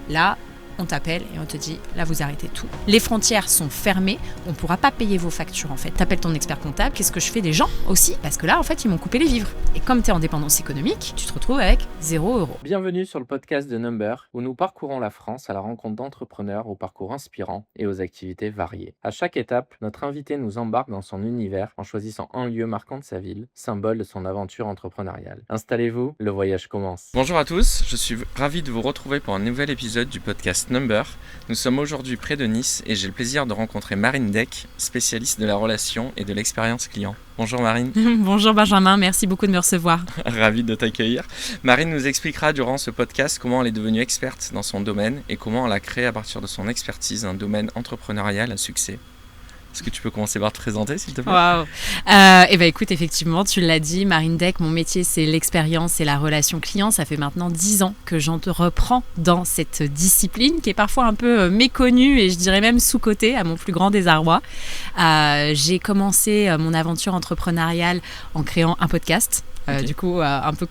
Là, on t'appelle et on te dit, là, vous arrêtez tout. Les frontières sont fermées, on ne pourra pas payer vos factures, en fait. T'appelles ton expert comptable, qu'est-ce que je fais des gens aussi ? Parce que là, en fait, ils m'ont coupé les vivres. Et comme tu es en dépendance économique, tu te retrouves avec 0 €. Bienvenue sur le podcast de Number, où nous parcourons la France à la rencontre d'entrepreneurs au parcours inspirant et aux activités variées. À chaque étape, notre invité nous embarque dans son univers en choisissant un lieu marquant de sa ville, symbole de son aventure entrepreneuriale. Installez-vous, le voyage commence. Bonjour à tous, je suis ravi de vous retrouver pour un nouvel épisode du podcast Number. Nous sommes aujourd'hui près de Nice et j'ai le plaisir de rencontrer Marine Deck, spécialiste de la relation et de l'expérience client. Bonjour Marine. Bonjour Benjamin, merci beaucoup de me recevoir. Ravi de t'accueillir. Marine nous expliquera durant ce podcast comment elle est devenue experte dans son domaine et comment elle a créé à partir de son expertise un domaine entrepreneurial à succès. Est-ce que tu peux commencer par te présenter, s'il te plaît ? Waouh. Écoute, effectivement, tu l'as dit, Marine Deck, mon métier, c'est l'expérience et la relation client. Ça fait maintenant 10 ans que j'entreprends dans cette discipline qui est parfois un peu méconnue et je dirais même sous-cotée à mon plus grand désarroi. J'ai commencé mon aventure entrepreneuriale en créant un podcast. Okay. Du coup, un peu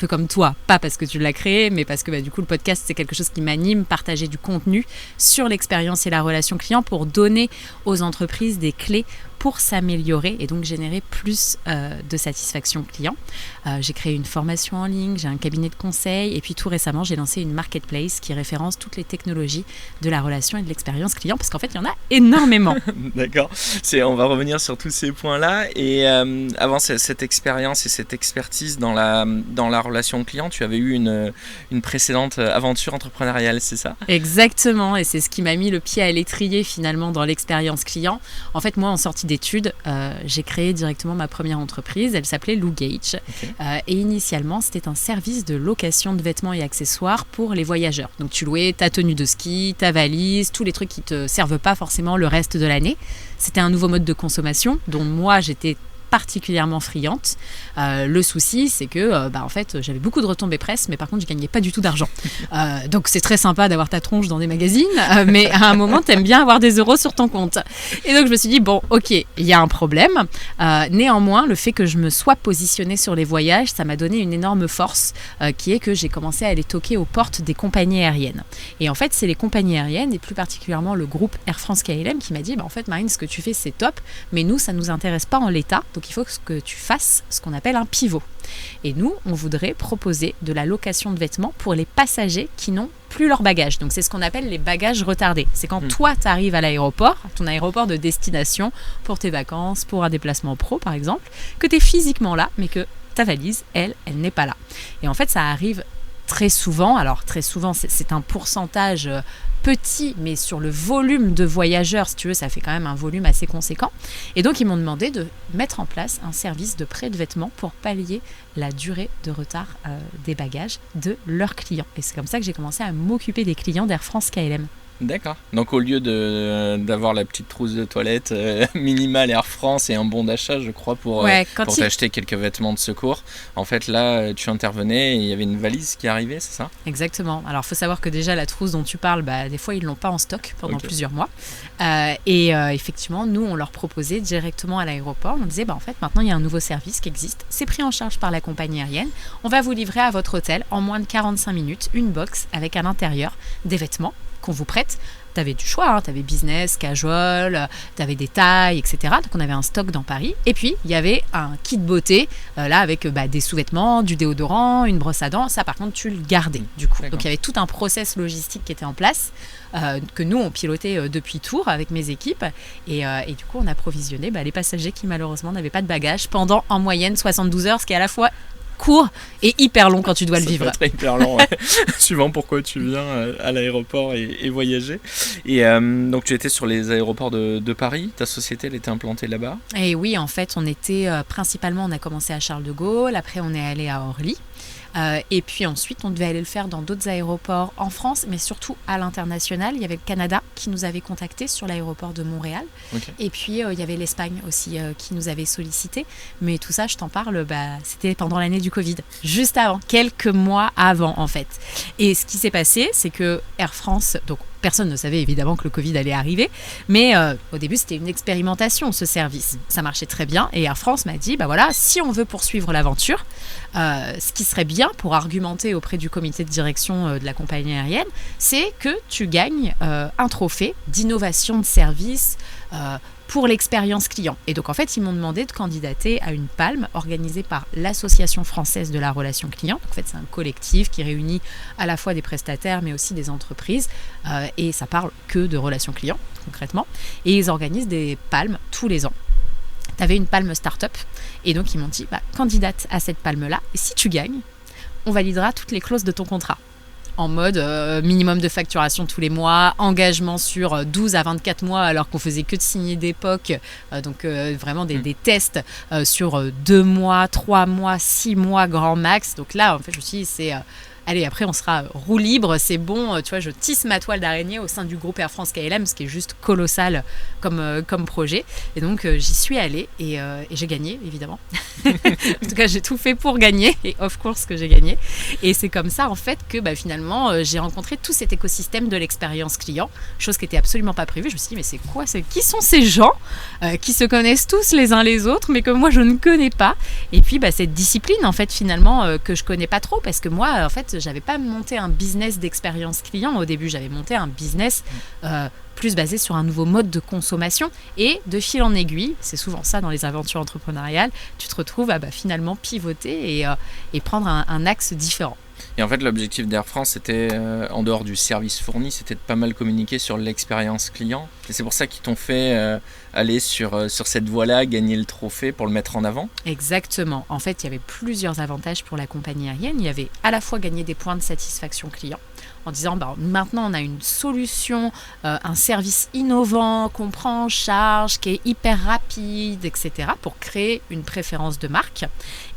comme toi, pas parce que tu l'as créé, mais parce que du coup le podcast c'est quelque chose qui m'anime, partager du contenu sur l'expérience et la relation client pour donner aux entreprises des clés pour s'améliorer et donc générer plus de satisfaction client. J'ai créé une formation en ligne, j'ai un cabinet de conseil et puis tout récemment j'ai lancé une marketplace qui référence toutes les technologies de la relation et de l'expérience client parce qu'en fait il y en a énormément. D'accord, on va revenir sur tous ces points-là et avant cette expérience et cette expertise dans la relation client, tu avais eu une précédente aventure entrepreneuriale, c'est ça ? Exactement, et c'est ce qui m'a mis le pied à l'étrier finalement dans l'expérience client. En fait, moi en sortie d'études, j'ai créé directement ma première entreprise, elle s'appelait Lou Gage. Okay. Et initialement, c'était un service de location de vêtements et accessoires pour les voyageurs. Donc tu louais ta tenue de ski, ta valise, tous les trucs qui ne te servent pas forcément le reste de l'année. C'était un nouveau mode de consommation dont moi j'étais particulièrement friante. Le souci, c'est que en fait, j'avais beaucoup de retombées presse, mais par contre, je gagnais pas du tout d'argent. Donc, c'est très sympa d'avoir ta tronche dans des magazines, mais à un moment, t'aimes bien avoir des euros sur ton compte. Et donc, je me suis dit, bon, ok, il y a un problème. Néanmoins, le fait que je me sois positionnée sur les voyages, ça m'a donné une énorme force, qui est que j'ai commencé à aller toquer aux portes des compagnies aériennes. Et en fait, c'est les compagnies aériennes, et plus particulièrement le groupe Air France-KLM, qui m'a dit, en fait, Marine, ce que tu fais, c'est top, mais nous, ça nous intéresse pas en l'état. Donc, il faut que tu fasses ce qu'on appelle un pivot. Et nous, on voudrait proposer de la location de vêtements pour les passagers qui n'ont plus leur bagage. Donc, c'est ce qu'on appelle les bagages retardés. C'est quand toi, tu arrives à l'aéroport, ton aéroport de destination, pour tes vacances, pour un déplacement pro, par exemple, que tu es physiquement là, mais que ta valise, elle n'est pas là. Et en fait, ça arrive très souvent. Alors, très souvent, c'est un pourcentage petit, mais sur le volume de voyageurs, si tu veux, ça fait quand même un volume assez conséquent. Et donc, ils m'ont demandé de mettre en place un service de prêt de vêtements pour pallier la durée de retard des bagages de leurs clients. Et c'est comme ça que j'ai commencé à m'occuper des clients d'Air France KLM. D'accord. Donc au lieu d'avoir la petite trousse de toilette minimale Air France et un bon d'achat, je crois, pour t'acheter quelques vêtements de secours, en fait là tu intervenais et il y avait une valise qui arrivait, c'est ça ? Exactement. Alors il faut savoir que déjà la trousse dont tu parles, des fois ils ne l'ont pas en stock pendant plusieurs mois. Effectivement, nous on leur proposait directement à l'aéroport, on disait en fait maintenant il y a un nouveau service qui existe, c'est pris en charge par la compagnie aérienne, on va vous livrer à votre hôtel en moins de 45 minutes une box avec à l'intérieur des vêtements qu'on vous prête. Tu avais du choix, tu avais business, casual, tu avais des tailles, etc. Donc on avait un stock dans Paris. Et puis il y avait un kit beauté, là avec des sous-vêtements, du déodorant, une brosse à dents. Ça par contre tu le gardais du coup. D'accord. Donc il y avait tout un process logistique qui était en place, que nous on pilotait depuis Tours avec mes équipes. Et du coup on approvisionné les passagers qui malheureusement n'avaient pas de bagages pendant en moyenne 72 heures, ce qui est à la fois court et hyper long quand tu dois le vivre. Ça peut être hyper long, ouais. Suivant pourquoi tu viens à l'aéroport et voyager. Et donc tu étais sur les aéroports de Paris, ta société elle était implantée là-bas ? Et oui, en fait on était principalement, on a commencé à Charles de Gaulle, après on est allé à Orly. Et puis ensuite, on devait aller le faire dans d'autres aéroports en France, mais surtout à l'international. Il y avait le Canada qui nous avait contactés sur l'aéroport de Montréal. Okay. Et puis, il y avait l'Espagne aussi qui nous avait sollicité. Mais tout ça, je t'en parle, c'était pendant l'année du Covid, juste avant, quelques mois avant en fait. Et ce qui s'est passé, c'est que Air France, donc personne ne savait évidemment que le Covid allait arriver, mais au début c'était une expérimentation ce service. Ça marchait très bien et Air France m'a dit, voilà, si on veut poursuivre l'aventure, ce qui serait bien pour argumenter auprès du comité de direction de la compagnie aérienne, c'est que tu gagnes un trophée d'innovation de service pour l'expérience client. Et donc en fait, ils m'ont demandé de candidater à une palme organisée par l'Association française de la relation client. Donc, en fait, c'est un collectif qui réunit à la fois des prestataires mais aussi des entreprises et ça parle que de relations clients concrètement. Et ils organisent des palmes tous les ans. Tu avais une palme start-up et donc ils m'ont dit candidate à cette palme-là et si tu gagnes, on validera toutes les clauses de ton contrat. En mode minimum de facturation tous les mois, engagement sur 12 à 24 mois alors qu'on faisait que de signer d'époque, donc vraiment des tests sur 2 mois, 3 mois, 6 mois grand max. Donc là, en fait, je me suis dit, allez, après on sera roue libre, c'est bon, tu vois, je tisse ma toile d'araignée au sein du groupe Air France KLM, ce qui est juste colossal comme projet. Et donc j'y suis allée et j'ai gagné, évidemment. En tout cas, j'ai tout fait pour gagner et of course que j'ai gagné. Et c'est comme ça, en fait, que finalement, j'ai rencontré tout cet écosystème de l'expérience client, chose qui n'était absolument pas prévue. Je me suis dit, mais c'est quoi qui sont ces gens qui se connaissent tous les uns les autres, mais que moi, je ne connais pas. Et puis, cette discipline, en fait, finalement, que je ne connais pas trop, parce que moi, en fait, j'avais pas monté un business d'expérience client au début, j'avais monté un business plus basé sur un nouveau mode de consommation et de fil en aiguille, c'est souvent ça dans les aventures entrepreneuriales, tu te retrouves à finalement pivoter et prendre un axe différent. Et en fait, l'objectif d'Air France, c'était, en dehors du service fourni, c'était de pas mal communiquer sur l'expérience client. Et c'est pour ça qu'ils t'ont fait aller sur cette voie-là, gagner le trophée pour le mettre en avant. Exactement. En fait, il y avait plusieurs avantages pour la compagnie aérienne. Il y avait à la fois gagner des points de satisfaction client, en disant maintenant on a une solution, un service innovant qu'on prend en charge, qui est hyper rapide, etc. pour créer une préférence de marque.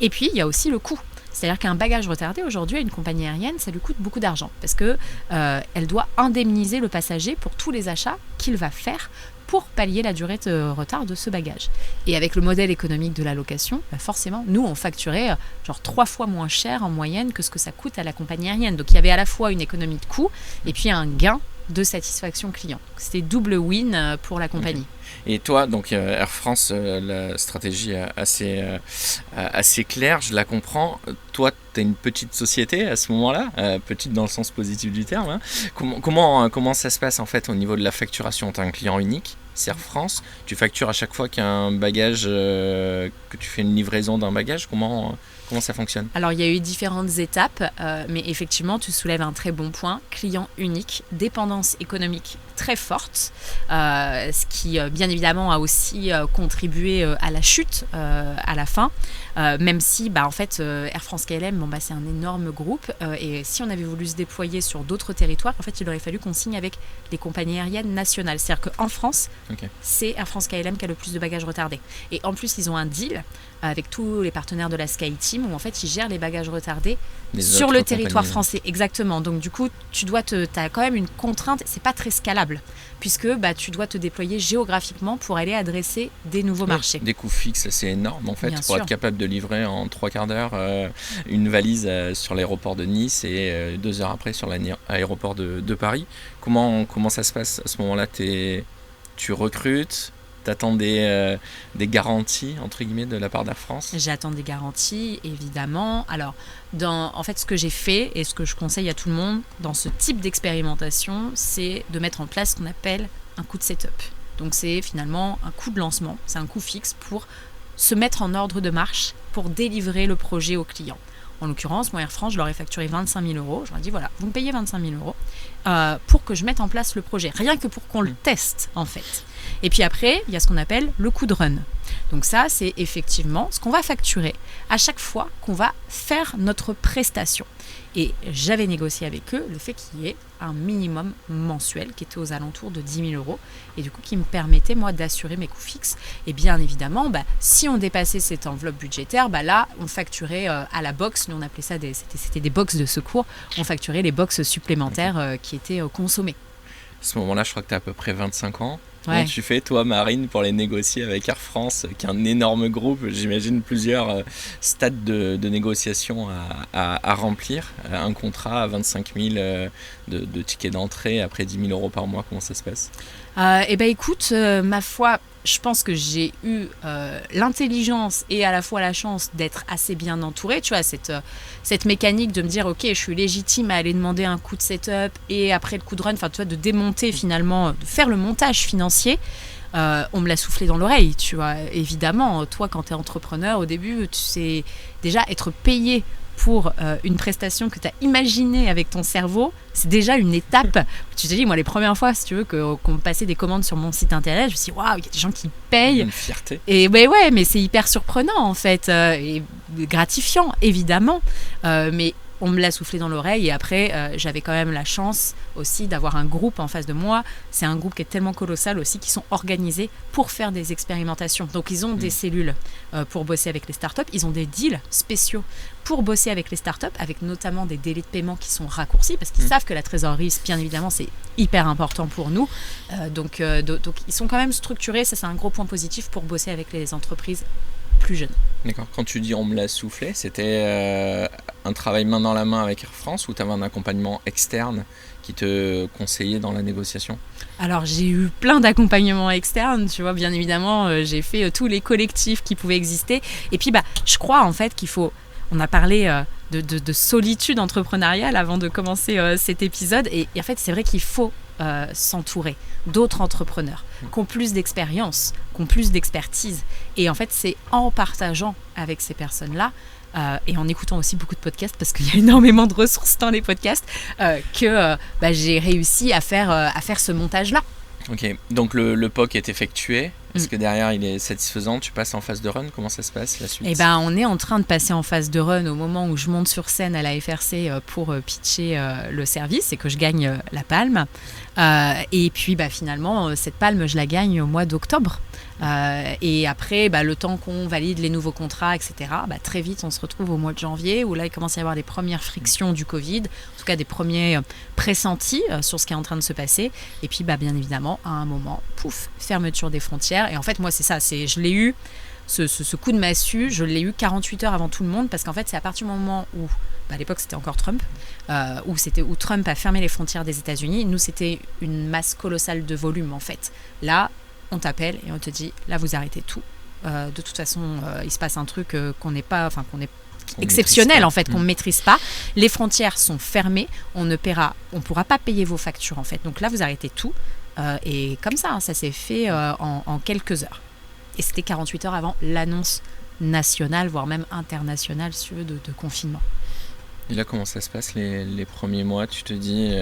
Et puis, il y a aussi le coût. C'est-à-dire qu'un bagage retardé, aujourd'hui, à une compagnie aérienne, ça lui coûte beaucoup d'argent parce qu'elle doit indemniser le passager pour tous les achats qu'il va faire pour pallier la durée de retard de ce bagage. Et avec le modèle économique de la location, forcément, nous, on facturait 3 fois moins cher en moyenne que ce que ça coûte à la compagnie aérienne. Donc, il y avait à la fois une économie de coût et puis un gain de satisfaction client. C'était double win pour la compagnie. Et toi, donc Air France, la stratégie est assez claire, je la comprends. Toi, tu as une petite société à ce moment-là, petite dans le sens positif du terme. Hein. Comment ça se passe en fait au niveau de la facturation? Tu as un client unique, c'est Air France. Tu factures à chaque fois qu'il y a un bagage, que tu fais une livraison d'un bagage. Comment ça fonctionne? Alors, il y a eu différentes étapes, mais effectivement, tu soulèves un très bon point. Client unique, dépendance économique très forte, ce qui, bien évidemment, a aussi contribué à la chute à la fin, même si, en fait, Air France KLM, c'est un énorme groupe, et si on avait voulu se déployer sur d'autres territoires, en fait, il aurait fallu qu'on signe avec les compagnies aériennes nationales. C'est-à-dire qu'en France, c'est Air France KLM qui a le plus de bagages retardés. Et en plus, ils ont un deal avec tous les partenaires de la SkyTeam où en fait ils gèrent les bagages retardés sur le territoire français. Exactement. Donc du coup, tu as quand même une contrainte, c'est pas très scalable puisque tu dois te déployer géographiquement pour aller adresser des nouveaux marchés. Des coûts fixes assez énormes en fait pour être capable de livrer en 3/4 d'heure une valise sur l'aéroport de Nice et 2 heures après sur l'aéroport de Paris. Comment ça se passe à ce moment-là? Tu recrutes? T'attends des garanties, entre guillemets, de la part d'Air France? J'attends des garanties, évidemment. Alors, en fait, ce que j'ai fait et ce que je conseille à tout le monde dans ce type d'expérimentation, c'est de mettre en place ce qu'on appelle un coût de setup. Donc, c'est finalement un coût de lancement, c'est un coût fixe pour se mettre en ordre de marche, pour délivrer le projet au client. En l'occurrence, moi, Air France, je leur ai facturé 25 000 €. Je leur ai dit, voilà, vous me payez 25 000 € pour que je mette en place le projet. Rien que pour qu'on le teste, en fait. Et puis après, il y a ce qu'on appelle le coût de run. Donc ça, c'est effectivement ce qu'on va facturer à chaque fois qu'on va faire notre prestation. Et j'avais négocié avec eux le fait qu'il y ait un minimum mensuel qui était aux alentours de 10 000 € et du coup qui me permettait moi d'assurer mes coûts fixes. Et bien évidemment, si on dépassait cette enveloppe budgétaire, là on facturait à la box, nous on appelait ça c'était des box de secours, on facturait les box supplémentaires qui étaient consommées. À ce moment-là, je crois que tu as à peu près 25 ans. Comment tu fais, toi, Marine, pour les négocier avec Air France, qui est un énorme groupe, j'imagine plusieurs stades de négociation à remplir, un contrat à 25 000 de tickets d'entrée, après 10 000 euros par mois, comment ça se passe ? Écoute, ma foi, je pense que j'ai eu l'intelligence et à la fois la chance d'être assez bien entourée. Tu vois, cette mécanique de me dire, ok, je suis légitime à aller demander un coup de setup et après le coup de run, enfin, tu vois, de démonter finalement, de faire le montage financier. On me l'a soufflé dans l'oreille, tu vois. Évidemment, toi, quand tu es entrepreneur, au début, tu sais déjà être payé pour une prestation que tu as imaginée avec ton cerveau, c'est déjà une étape. Tu te dis, moi, les premières fois, si tu veux, qu'on me passait des commandes sur mon site internet, je me suis dit, waouh, il y a des gens qui payent. Une fierté. Et ouais, mais c'est hyper surprenant, en fait, et gratifiant, évidemment. Mais on me l'a soufflé dans l'oreille et après, j'avais quand même la chance aussi d'avoir un groupe en face de moi. C'est un groupe qui est tellement colossal aussi, qui sont organisés pour faire des expérimentations. Donc, ils ont des cellules pour bosser avec les startups. Ils ont des deals spéciaux pour bosser avec les startups, avec notamment des délais de paiement qui sont raccourcis parce qu'ils savent que la trésorerie, bien évidemment, c'est hyper important pour nous. Donc, ils sont quand même structurés. Ça, c'est un gros point positif pour bosser avec les entreprises plus jeunes. D'accord. Quand tu dis on me l'a soufflé, c'était un travail main dans la main avec Air France ou tu avais un accompagnement externe qui te conseillait dans la négociation ? Alors, j'ai eu plein d'accompagnements externes, tu vois, bien évidemment, j'ai fait tous les collectifs qui pouvaient exister. Et puis, je crois en fait qu'il faut... On a parlé de solitude entrepreneuriale avant de commencer cet épisode. Et en fait, c'est vrai qu'il faut s'entourer d'autres entrepreneurs qui ont plus d'expérience, qui ont plus d'expertise. Et en fait, c'est en partageant avec ces personnes-là et en écoutant aussi beaucoup de podcasts, parce qu'il y a énormément de ressources dans les podcasts, que j'ai réussi à faire ce montage-là. Ok, donc le POC est effectué. Est-ce que derrière il est satisfaisant ? Tu passes en phase de run ? Comment ça se passe la suite ? On est en train de passer en phase de run au moment où je monte sur scène à la FRC pour pitcher le service et que je gagne la palme. Et puis finalement, cette palme, je la gagne au mois d'octobre. Et après, le temps qu'on valide les nouveaux contrats, etc., très vite, on se retrouve au mois de janvier où là, il commence à y avoir les premières frictions du Covid, en tout cas des premiers pressentis sur ce qui est en train de se passer. Et puis, bien évidemment, à un moment, pouf, fermeture des frontières. Et en fait, moi, c'est ça, je l'ai eu, ce coup de massue, je l'ai eu 48 heures avant tout le monde, parce qu'en fait, c'est à partir du moment où, à l'époque, c'était encore Trump, où Trump a fermé les frontières des États-Unis. Nous, c'était une masse colossale de volume, en fait. Là, on t'appelle et on te dit, là, vous arrêtez tout. De toute façon, il se passe un truc qu'on est exceptionnel, en fait, qu'on ne maîtrise pas. Les frontières sont fermées, on ne pourra pas payer vos factures, en fait. Donc là, vous arrêtez tout. Et comme ça, ça s'est fait en quelques heures. Et c'était 48 heures avant l'annonce nationale, voire même internationale, si tu veux, de confinement. Et là, comment ça se passe les premiers mois ? Tu te dis,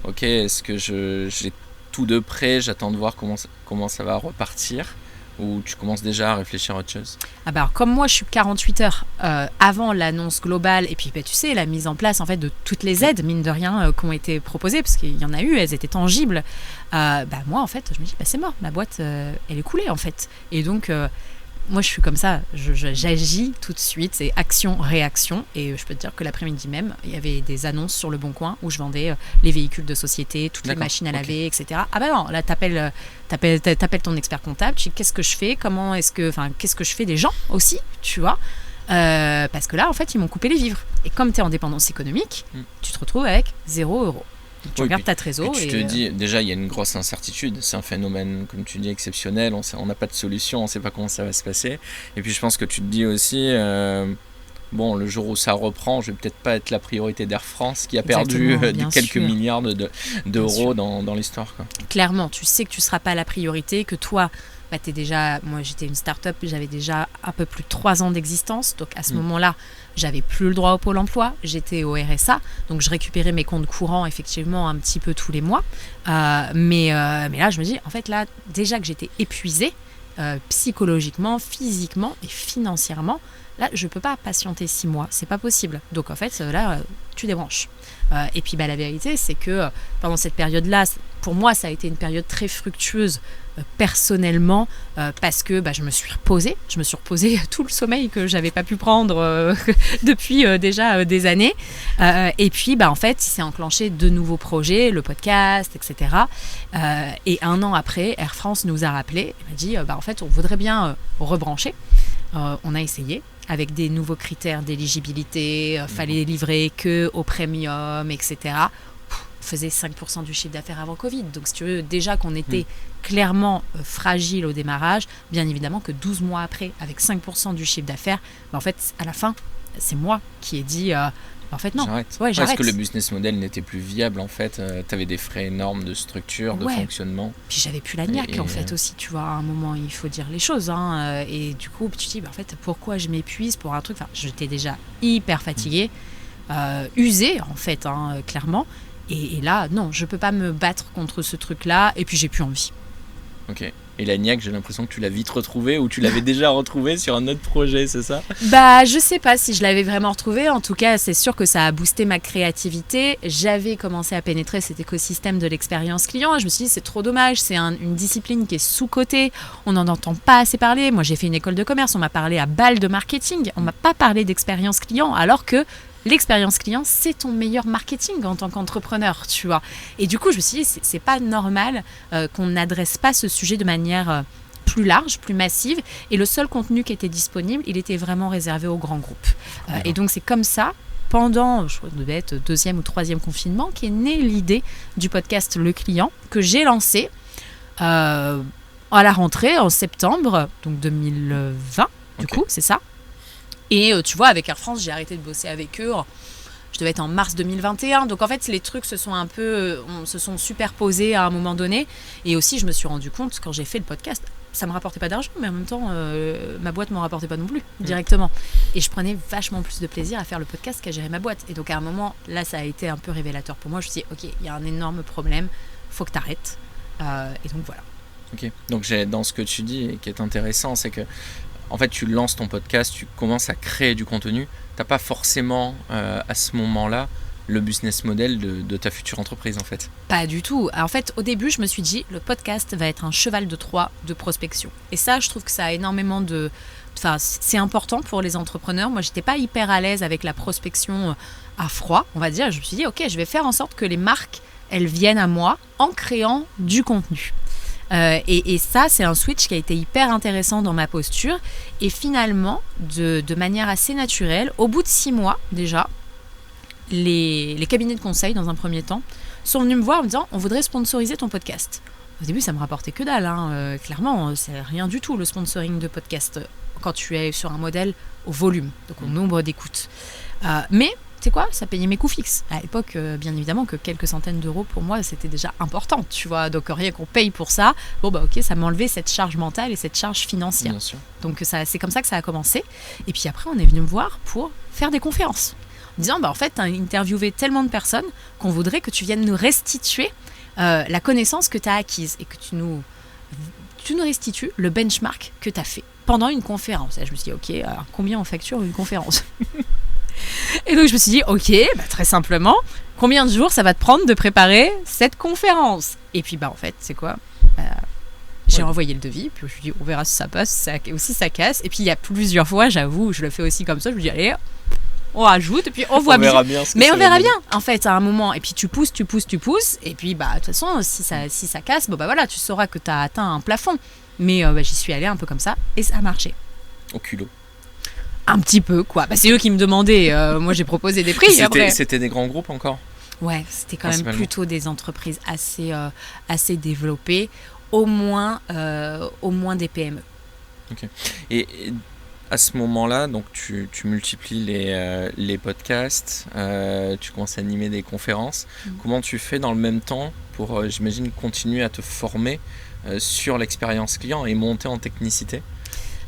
ok, est-ce que j'ai tout de près, j'attends de voir comment ça va repartir ? Ou tu commences déjà à réfléchir à autre chose ? Alors, comme moi, je suis 48 heures avant l'annonce globale, et puis tu sais, la mise en place en fait, de toutes les aides, mine de rien, qui ont été proposées, parce qu'il y en a eu, elles étaient tangibles. Moi, en fait, je me dis, c'est mort, ma boîte, elle est coulée, en fait. Et donc, moi, je suis comme ça, j'agis tout de suite, c'est action-réaction. Et je peux te dire que l'après-midi même, il y avait des annonces sur Le Bon Coin où je vendais les véhicules de société, toutes les machines à laver, etc. Ah non, là, t'appelles ton expert comptable, tu dis qu'est-ce que je fais, qu'est-ce que je fais des gens aussi, tu vois. Parce que là, en fait, ils m'ont coupé les vivres. Et comme tu es en dépendance économique, tu te retrouves avec 0 €. Tu regardes ta trésor. Et tu te dis, déjà, il y a une grosse incertitude. C'est un phénomène, comme tu dis, exceptionnel. On n'a pas de solution, on ne sait pas comment ça va se passer. Et puis, je pense que tu te dis aussi, le jour où ça reprend, je vais peut-être pas être la priorité d'Air France qui a perdu quelques milliards d'euros dans l'histoire, quoi. Clairement, tu sais que tu ne seras pas la priorité, que toi, moi j'étais une start-up, j'avais déjà un peu plus de 3 ans d'existence, donc à ce moment-là, j'avais plus le droit au Pôle emploi, j'étais au RSA, donc je récupérais mes comptes courants effectivement un petit peu tous les mois, mais là je me dis, en fait là, déjà que j'étais épuisée, psychologiquement, physiquement et financièrement, là je peux pas patienter 6 mois, c'est pas possible, donc en fait là tu débranches. Et puis la vérité c'est que pendant cette période-là, pour moi, ça a été une période très fructueuse personnellement parce que je me suis reposée tout le sommeil que j'avais pas pu prendre depuis déjà des années et puis en fait il s'est enclenché de nouveaux projets, le podcast, etc. Et 1 an après, Air France nous a rappelé et m'a dit en fait on voudrait bien rebrancher. On a essayé avec des nouveaux critères d'éligibilité, fallait livrer que au premium, etc. Faisait 5% du chiffre d'affaires avant Covid. Donc, si tu veux, déjà qu'on était clairement fragile au démarrage, bien évidemment que 12 mois après, avec 5% du chiffre d'affaires, en fait, à la fin, c'est moi qui ai dit, en fait, non. J'arrête. J'arrête. Parce que le business model n'était plus viable, en fait. Tu avais des frais énormes de structure, de fonctionnement. Puis, j'avais plus la niaque, en fait, aussi. Tu vois, à un moment, il faut dire les choses. Et du coup, tu te dis, en fait, pourquoi je m'épuise pour un truc ? Enfin, j'étais déjà hyper fatiguée, usée, en fait, clairement. Et là, non, je peux pas me battre contre ce truc-là. Et puis, j'ai plus envie. Ok. Et la niaque, j'ai l'impression que tu l'as vite retrouvée ou tu l'avais déjà retrouvée sur un autre projet, c'est ça ? Je sais pas si je l'avais vraiment retrouvée. En tout cas, c'est sûr que ça a boosté ma créativité. J'avais commencé à pénétrer cet écosystème de l'expérience client. Et je me suis dit, c'est trop dommage. C'est une discipline qui est sous-cotée. On n'en entend pas assez parler. Moi, j'ai fait une école de commerce. On m'a parlé à balle de marketing. On m'a pas parlé d'expérience client. Alors que l'expérience client, c'est ton meilleur marketing en tant qu'entrepreneur, tu vois. Et du coup, je me suis dit, c'est pas normal qu'on n'adresse pas ce sujet de manière plus large, plus massive. Et le seul contenu qui était disponible, il était vraiment réservé aux grands groupes. Et donc, c'est comme ça, pendant, je crois que devait être 2e ou 3e confinement, qu'est née l'idée du podcast Le Client, que j'ai lancé à la rentrée en septembre, donc 2020, du coup, c'est ça. Et tu vois, avec Air France, j'ai arrêté de bosser avec eux. Je devais être en mars 2021. Donc en fait, les trucs se sont superposés à un moment donné. Et aussi, je me suis rendu compte, quand j'ai fait le podcast, ça ne me rapportait pas d'argent, mais en même temps, ma boîte ne m'en rapportait pas non plus, directement. Et je prenais vachement plus de plaisir à faire le podcast qu'à gérer ma boîte. Et donc à un moment, là, ça a été un peu révélateur pour moi. Je me suis dit, ok, il y a un énorme problème, il faut que tu arrêtes. Et donc voilà. Ok, donc dans ce que tu dis, et qui est intéressant, c'est que en fait, tu lances ton podcast, tu commences à créer du contenu. Tu n'as pas forcément, à ce moment-là, le business model de ta future entreprise, en fait. Pas du tout. En fait, au début, je me suis dit, le podcast va être un cheval de Troie de prospection. Et ça, je trouve que ça a énormément c'est important pour les entrepreneurs. Moi, je n'étais pas hyper à l'aise avec la prospection à froid, on va dire. Je me suis dit, ok, je vais faire en sorte que les marques, elles viennent à moi en créant du contenu. Et ça, c'est un switch qui a été hyper intéressant dans ma posture. Et finalement, de manière assez naturelle, au bout de 6 mois déjà, les cabinets de conseil, dans un premier temps, sont venus me voir en me disant « On voudrait sponsoriser ton podcast ». Au début, ça me rapportait que dalle. Clairement, c'est rien du tout le sponsoring de podcast quand tu es sur un modèle au volume, donc au nombre d'écoutes. Mais tu sais quoi, ça payait mes coûts fixes. À l'époque, bien évidemment que quelques centaines d'euros pour moi, c'était déjà important, tu vois. Donc rien qu'on paye pour ça, ok, ça m'enlevait cette charge mentale et cette charge financière. Bien sûr. Donc c'est comme ça que ça a commencé. Et puis après, on est venu me voir pour faire des conférences. En disant, en fait, tu as interviewé tellement de personnes qu'on voudrait que tu viennes nous restituer la connaissance que tu as acquise et que tu nous restitues le benchmark que tu as fait pendant une conférence. Et je me suis dit, ok, alors combien on facture une conférence ? Et donc je me suis dit, ok, très simplement, combien de jours ça va te prendre de préparer cette conférence ? Et puis en fait, c'est quoi ? J'ai envoyé le devis, puis je me suis dit, on verra si ça passe, si ça casse. Et puis il y a plusieurs fois, j'avoue, je le fais aussi comme ça, je me dis, allez, on rajoute, et puis on voit bien. Mais on verra bien, en fait, à un moment. Et puis tu pousses, et puis de toute façon, si ça casse, voilà, tu sauras que tu as atteint un plafond. Mais j'y suis allée un peu comme ça, et ça a marché. Au culot. Un petit peu, quoi. C'est eux qui me demandaient. Moi, j'ai proposé des prix. C'était des grands groupes encore ? Ouais, c'était quand même plutôt des entreprises assez développées, au moins des PME. Ok. Et à ce moment-là, donc tu multiplies les podcasts, tu commences à animer des conférences. Comment tu fais dans le même temps pour, j'imagine, continuer à te former sur l'expérience client et monter en technicité ?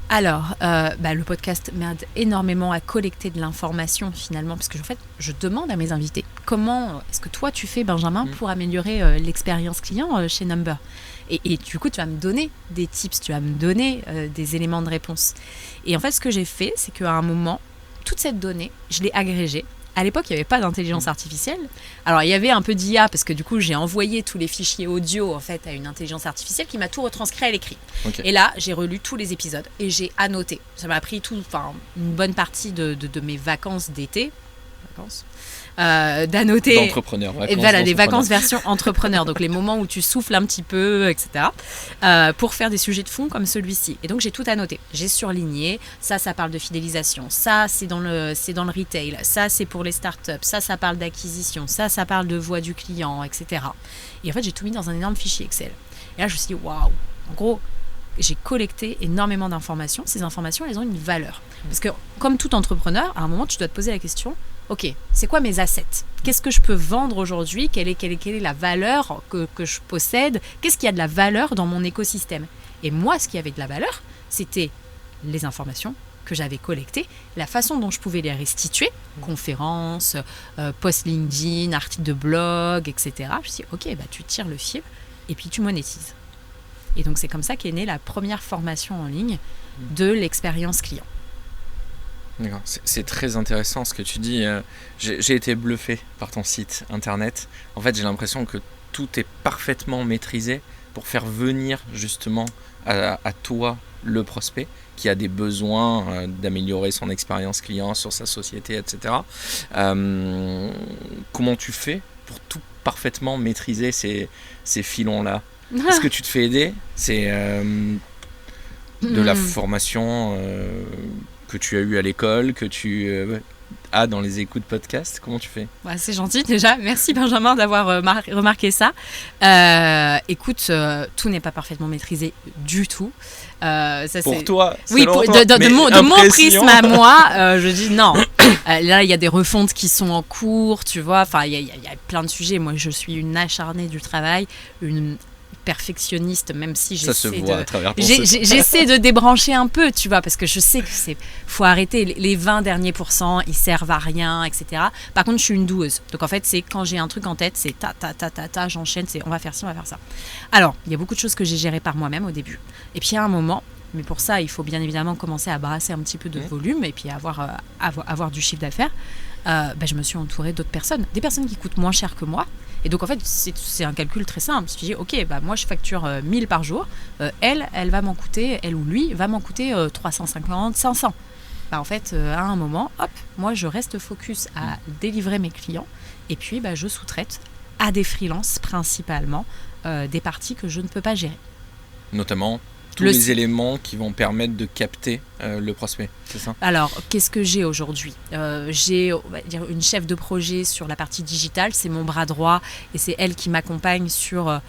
Alors, le podcast m'aide énormément à collecter de l'information finalement, parce que en fait, je demande à mes invités comment est-ce que toi tu fais, Benjamin, pour améliorer l'expérience client chez Number. Et du coup, tu vas me donner des tips, tu vas me donner des éléments de réponse. Et en fait, ce que j'ai fait, c'est qu'à un moment, toute cette donnée, je l'ai agrégée À l'époque, il n'y avait pas d'intelligence artificielle. Alors, il y avait un peu d'IA parce que du coup, j'ai envoyé tous les fichiers audio en fait à une intelligence artificielle qui m'a tout retranscrit à l'écrit. Okay. Et là, j'ai relu tous les épisodes et j'ai annoté. Ça m'a pris une bonne partie de mes vacances d'été. D'annoter d'entrepreneur, et voilà, des vacances version entrepreneur, donc les moments où tu souffles un petit peu, etc., pour faire des sujets de fond comme celui-ci. Et donc j'ai tout annoté, j'ai surligné, ça parle de fidélisation, ça c'est dans le retail, ça c'est pour les startups, ça parle d'acquisition, ça parle de voix du client, etc. Et en fait j'ai tout mis dans un énorme fichier Excel. Et là je me suis dit waouh, en gros j'ai collecté énormément d'informations. Ces informations, elles ont une valeur. Parce que comme tout entrepreneur, à un moment tu dois te poser la question, ok, c'est quoi mes assets ? Qu'est-ce que je peux vendre aujourd'hui ? Quelle est la valeur que je possède ? Qu'est-ce qui a de la valeur dans mon écosystème ? Et moi, ce qui avait de la valeur, c'était les informations que j'avais collectées, la façon dont je pouvais les restituer, conférences, posts LinkedIn, articles de blog, etc. Je me suis dit, ok, tu tires le fil et puis tu monétises. Et donc, c'est comme ça qu'est née la première formation en ligne de l'expérience client. D'accord. C'est très intéressant ce que tu dis. J'ai été bluffé par ton site internet. En fait, j'ai l'impression que tout est parfaitement maîtrisé pour faire venir justement à toi le prospect qui a des besoins d'améliorer son expérience client sur sa société, etc. Comment tu fais pour tout parfaitement maîtriser ces filons-là ? Est-ce que tu te fais aider ? C'est de la formation que tu as eu à l'école, que tu as dans les écoutes podcast. Comment tu fais ? C'est gentil déjà. Merci Benjamin d'avoir remarqué ça. Écoute, tout n'est pas parfaitement maîtrisé du tout. Ça, pour toi, oui, de mon prisme à moi, je dis non. Là, il y a des refontes qui sont en cours, tu vois. Enfin, il y a plein de sujets. Moi, je suis une acharnée du travail, une perfectionniste, même si j'essaie de débrancher un peu, tu vois, parce que je sais que faut arrêter les 20 derniers pourcents, ils servent à rien, etc. Par contre, je suis une doueuse. Donc en fait, c'est quand j'ai un truc en tête, c'est j'enchaîne, c'est on va faire ci, on va faire ça. Alors, il y a beaucoup de choses que j'ai gérées par moi-même au début. Et puis à un moment, mais pour ça, il faut bien évidemment commencer à brasser un petit peu de volume et puis avoir du chiffre d'affaires. Je me suis entourée d'autres personnes, des personnes qui coûtent moins cher que moi. Et donc en fait, c'est un calcul très simple. Je me suis dit, ok, moi je facture 1000 par jour. Elle va m'en coûter, elle ou lui va m'en coûter 350, 500. En fait, à un moment, hop, moi je reste focus à délivrer mes clients. Et puis je sous-traite à des freelances principalement des parties que je ne peux pas gérer. Notamment tous les éléments qui vont permettre de capter le prospect, c'est ça ? Alors, qu'est-ce que j'ai aujourd'hui ? J'ai, on va dire, une chef de projet sur la partie digitale, c'est mon bras droit et c'est elle qui m'accompagne sur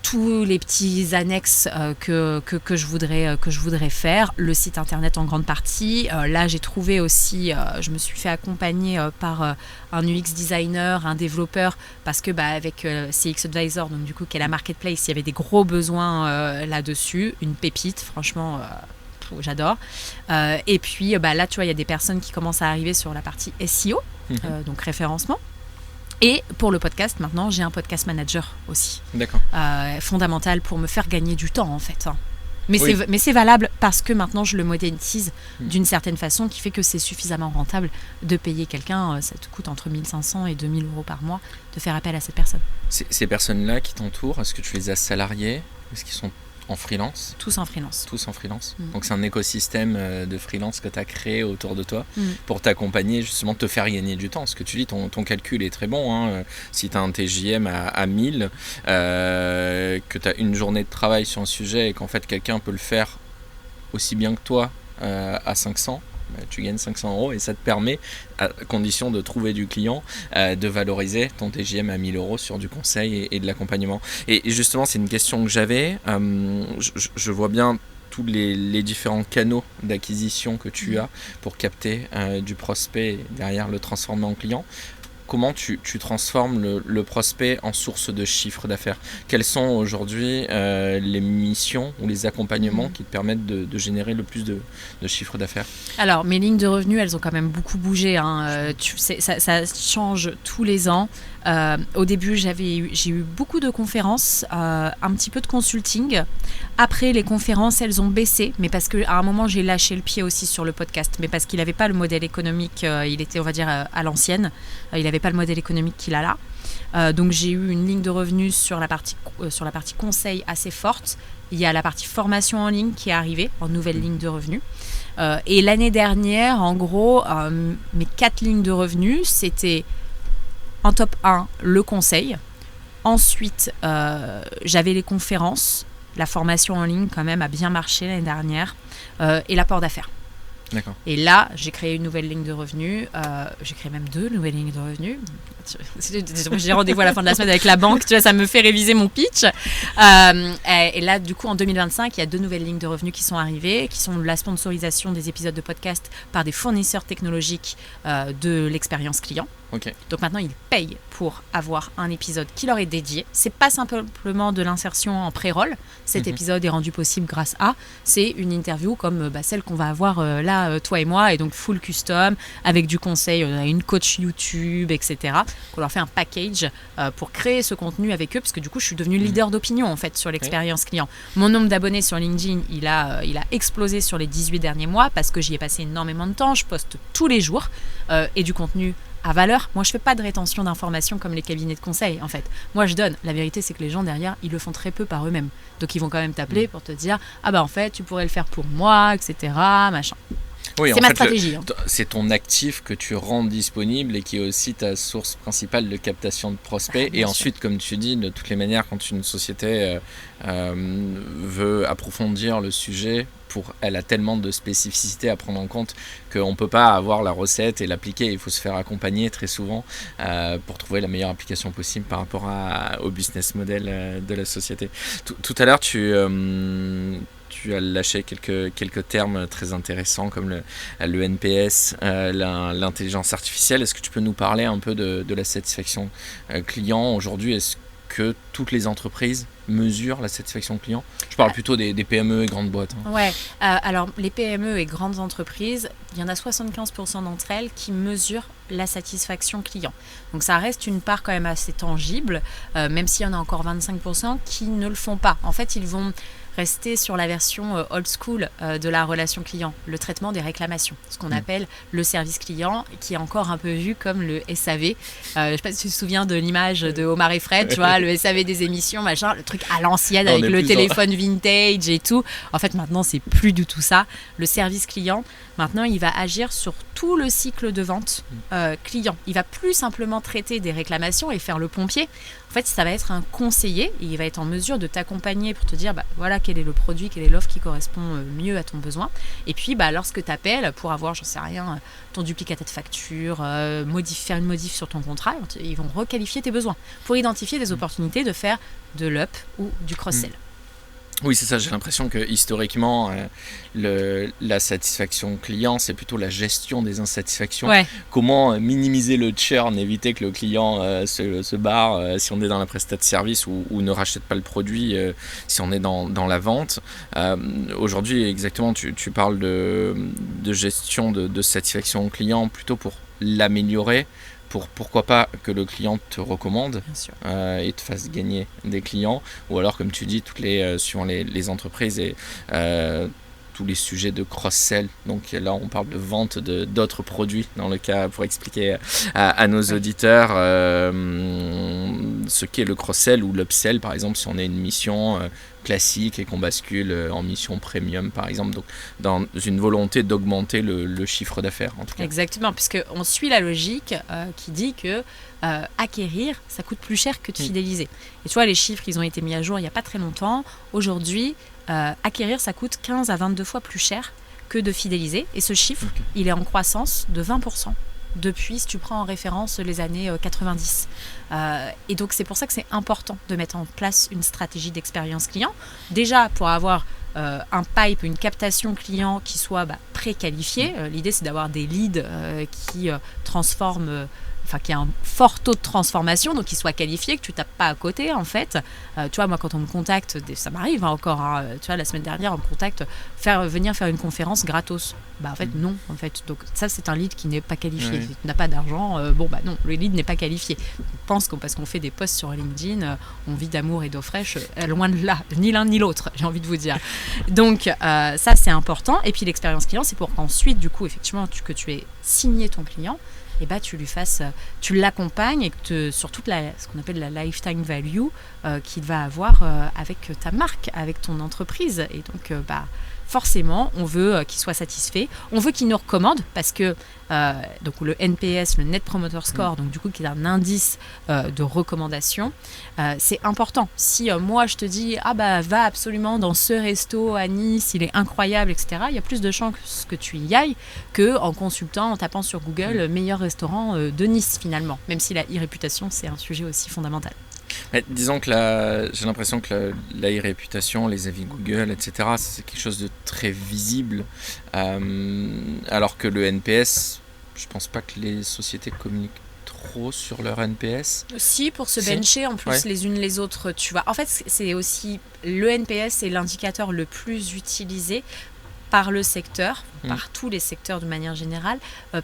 tous les petits annexes que je voudrais faire, le site internet en grande partie. Là, j'ai trouvé aussi, je me suis fait accompagner par un UX designer, un développeur, parce que avec CX Advisor, donc du coup, qui est la marketplace, il y avait des gros besoins là-dessus, une pépite, franchement. J'adore. Et puis là, tu vois, il y a des personnes qui commencent à arriver sur la partie SEO, donc référencement. Et pour le podcast, maintenant, j'ai un podcast manager aussi. D'accord. Fondamental pour me faire gagner du temps, en fait. Mais c'est valable parce que maintenant, je le monétise d'une certaine façon qui fait que c'est suffisamment rentable de payer quelqu'un. Ça te coûte entre 1500 et 2000 euros par mois de faire appel à cette personne. Ces personnes-là qui t'entourent, est-ce que tu les as salariés ? Est-ce qu'ils sont en freelance ? Tous en freelance. Tous en freelance. Donc c'est un écosystème de freelance que tu as créé autour de toi pour t'accompagner, justement, te faire gagner du temps. Ce que tu dis, ton calcul est très bon. Hein. Si tu as un TJM à 1000, que tu as une journée de travail sur un sujet et qu'en fait quelqu'un peut le faire aussi bien que toi à 500, tu gagnes 500 euros et ça te permet, à condition de trouver du client, de valoriser ton TJM à 1000 euros sur du conseil et de l'accompagnement. Et justement, c'est une question que j'avais. Je vois bien tous les différents canaux d'acquisition que tu as pour capter du prospect et derrière le transformer en client. comment tu transformes le prospect en source de chiffre d'affaires? Quelles sont aujourd'hui les missions ou les accompagnements qui te permettent de générer le plus de chiffre d'affaires? Alors, mes lignes de revenus, elles ont quand même beaucoup bougé. Ça change tous les ans. Au début, j'ai eu beaucoup de conférences, un petit peu de consulting. Après, les conférences, elles ont baissé, mais parce qu'à un moment, j'ai lâché le pied aussi sur le podcast, mais parce qu'il n'avait pas le modèle économique, il était, on va dire, à l'ancienne. Il n'avait pas le modèle économique qu'il a là. Donc, j'ai eu une ligne de revenus sur la partie conseil assez forte. Il y a la partie formation en ligne qui est arrivée en nouvelle ligne de revenus. Et l'année dernière, en gros, mes 4 lignes de revenus, c'était en top 1, le conseil. Ensuite, j'avais les conférences. La formation en ligne, quand même, a bien marché l'année dernière. Et l'apport d'affaires. D'accord. Et là, j'ai créé une nouvelle ligne de revenus. J'ai créé même 2 nouvelles lignes de revenus. J'ai rendez-vous à la fin de la semaine avec la banque. Tu vois, ça me fait réviser mon pitch. Et là, du coup, en 2025, il y a 2 nouvelles lignes de revenus qui sont arrivées, qui sont la sponsorisation des épisodes de podcast par des fournisseurs technologiques de l'expérience client. Okay. Donc maintenant, ils payent pour avoir un épisode qui leur est dédié. C'est pas simplement de l'insertion en pré-roll. Cet épisode est rendu possible grâce à. C'est une interview comme celle qu'on va avoir là, toi et moi, et donc full custom, avec du conseil, une coach YouTube, etc. On leur fait un package pour créer ce contenu avec eux, parce que du coup, je suis devenue leader d'opinion en fait sur l'expérience client. Mon nombre d'abonnés sur LinkedIn, il a explosé sur les 18 derniers mois parce que j'y ai passé énormément de temps. Je poste tous les jours et du contenu à valeur. Moi, je fais pas de rétention d'informations comme les cabinets de conseil, en fait. Moi, je donne. La vérité, c'est que les gens derrière, ils le font très peu par eux-mêmes. Donc, ils vont quand même t'appeler pour te dire « Ah bah en fait, tu pourrais le faire pour moi, etc. » machin. Oui, c'est ma stratégie. C'est ton actif que tu rends disponible et qui est aussi ta source principale de captation de prospects. Et ensuite, comme tu dis, de toutes les manières, quand une société veut approfondir le sujet, elle a tellement de spécificités à prendre en compte qu'on ne peut pas avoir la recette et l'appliquer. Il faut se faire accompagner très souvent pour trouver la meilleure application possible par rapport au business model de la société. Tout à l'heure, tu as lâché quelques termes très intéressants comme le NPS, l'intelligence artificielle. Est-ce que tu peux nous parler un peu de la satisfaction client aujourd'hui? Est-ce que toutes les entreprises mesurent la satisfaction client? Je parle plutôt des PME et grandes boîtes. Ouais, alors les PME et grandes entreprises, il y en a 75% d'entre elles qui mesurent la satisfaction client. Donc ça reste une part quand même assez tangible, même s'il y en a encore 25% qui ne le font pas. En fait, ils vont rester sur la version old school de la relation client, le traitement des réclamations, ce qu'on appelle le service client, qui est encore un peu vu comme le SAV. Je ne sais pas si tu te souviens de l'image de Omar et Fred, tu vois, le SAV des émissions, machin, le truc à l'ancienne avec le téléphone vintage et tout. En fait, maintenant, c'est plus du tout ça. Le service client, maintenant, il va agir sur tout le cycle de vente client. Il va plus simplement traiter des réclamations et faire le pompier. En fait, ça va être un conseiller et il va être en mesure de t'accompagner pour te dire, voilà, quel est le produit, quelle est l'offre qui correspond mieux à ton besoin. Et puis, lorsque tu appelles pour avoir, j'en sais rien, ton duplicata de facture, faire une modif sur ton contrat, ils vont requalifier tes besoins pour identifier des opportunités de faire de l'up ou du cross-sell. Oui, c'est ça. J'ai l'impression que historiquement, la satisfaction client, c'est plutôt la gestion des insatisfactions. Ouais. Comment minimiser le churn, éviter que le client se barre si on est dans la prestation de service ou ne rachète pas le produit si on est dans la vente. Aujourd'hui, exactement, tu parles de gestion de satisfaction client plutôt pour l'améliorer. Pourquoi pas que le client te recommande et te fasse gagner des clients, ou alors comme tu dis, suivant les entreprises et tous les sujets de cross-sell. Donc là, on parle de vente d'autres produits, dans le cas, pour expliquer à nos auditeurs ce qu'est le cross-sell ou l'upsell, par exemple, si on a une mission classique et qu'on bascule en mission premium, par exemple, donc dans une volonté d'augmenter le chiffre d'affaires, en tout cas. Exactement, puisqu'on suit la logique qui dit que acquérir, ça coûte plus cher que de fidéliser. Et tu vois, les chiffres, ils ont été mis à jour il n'y a pas très longtemps. Aujourd'hui, acquérir, ça coûte 15 à 22 fois plus cher que de fidéliser. Et ce chiffre, il est en croissance de 20%. Depuis, si tu prends en référence les années 90. Et donc, c'est pour ça que c'est important de mettre en place une stratégie d'expérience client. Déjà, pour avoir un pipe, une captation client qui soit préqualifiée. L'idée, c'est d'avoir des leads qui transforment... qu'il y a un fort taux de transformation, donc qu'il soit qualifié, que tu tapes pas à côté en fait. Tu vois, moi quand on me contacte, ça m'arrive encore, tu vois, la semaine dernière on me contacte, venir faire une conférence gratos. En fait non, en fait. Donc ça c'est un lead qui n'est pas qualifié. Si tu n'as pas d'argent, non, le lead n'est pas qualifié. On pense parce qu'on fait des posts sur LinkedIn, on vit d'amour et d'eau fraîche, loin de là, ni l'un ni l'autre, j'ai envie de vous dire. Donc ça c'est important. Et puis l'expérience client, c'est pour qu'ensuite du coup effectivement que tu aies signé ton client, et tu l'accompagnes et que sur toute ce qu'on appelle la lifetime value qu'il va avoir avec ta marque, avec ton entreprise. Et donc forcément, on veut qu'il soit satisfait. On veut qu'il nous recommande parce que donc le NPS, le Net Promoter Score, donc du coup qui est un indice de recommandation, c'est important. Si moi je te dis va absolument dans ce resto à Nice, il est incroyable, etc. Il y a plus de chances que tu y ailles que en consultant, en tapant sur Google meilleur restaurant de Nice finalement. Même si la e-réputation c'est un sujet aussi fondamental. Mais disons que j'ai l'impression que la e-réputation, les avis Google, etc., c'est quelque chose de très visible, alors que le NPS, je pense pas que les sociétés communiquent trop sur leur NPS. Si, pour se bencher en plus les unes les autres, tu vois. En fait, c'est aussi le NPS, c'est l'indicateur le plus utilisé par le secteur, par tous les secteurs de manière générale,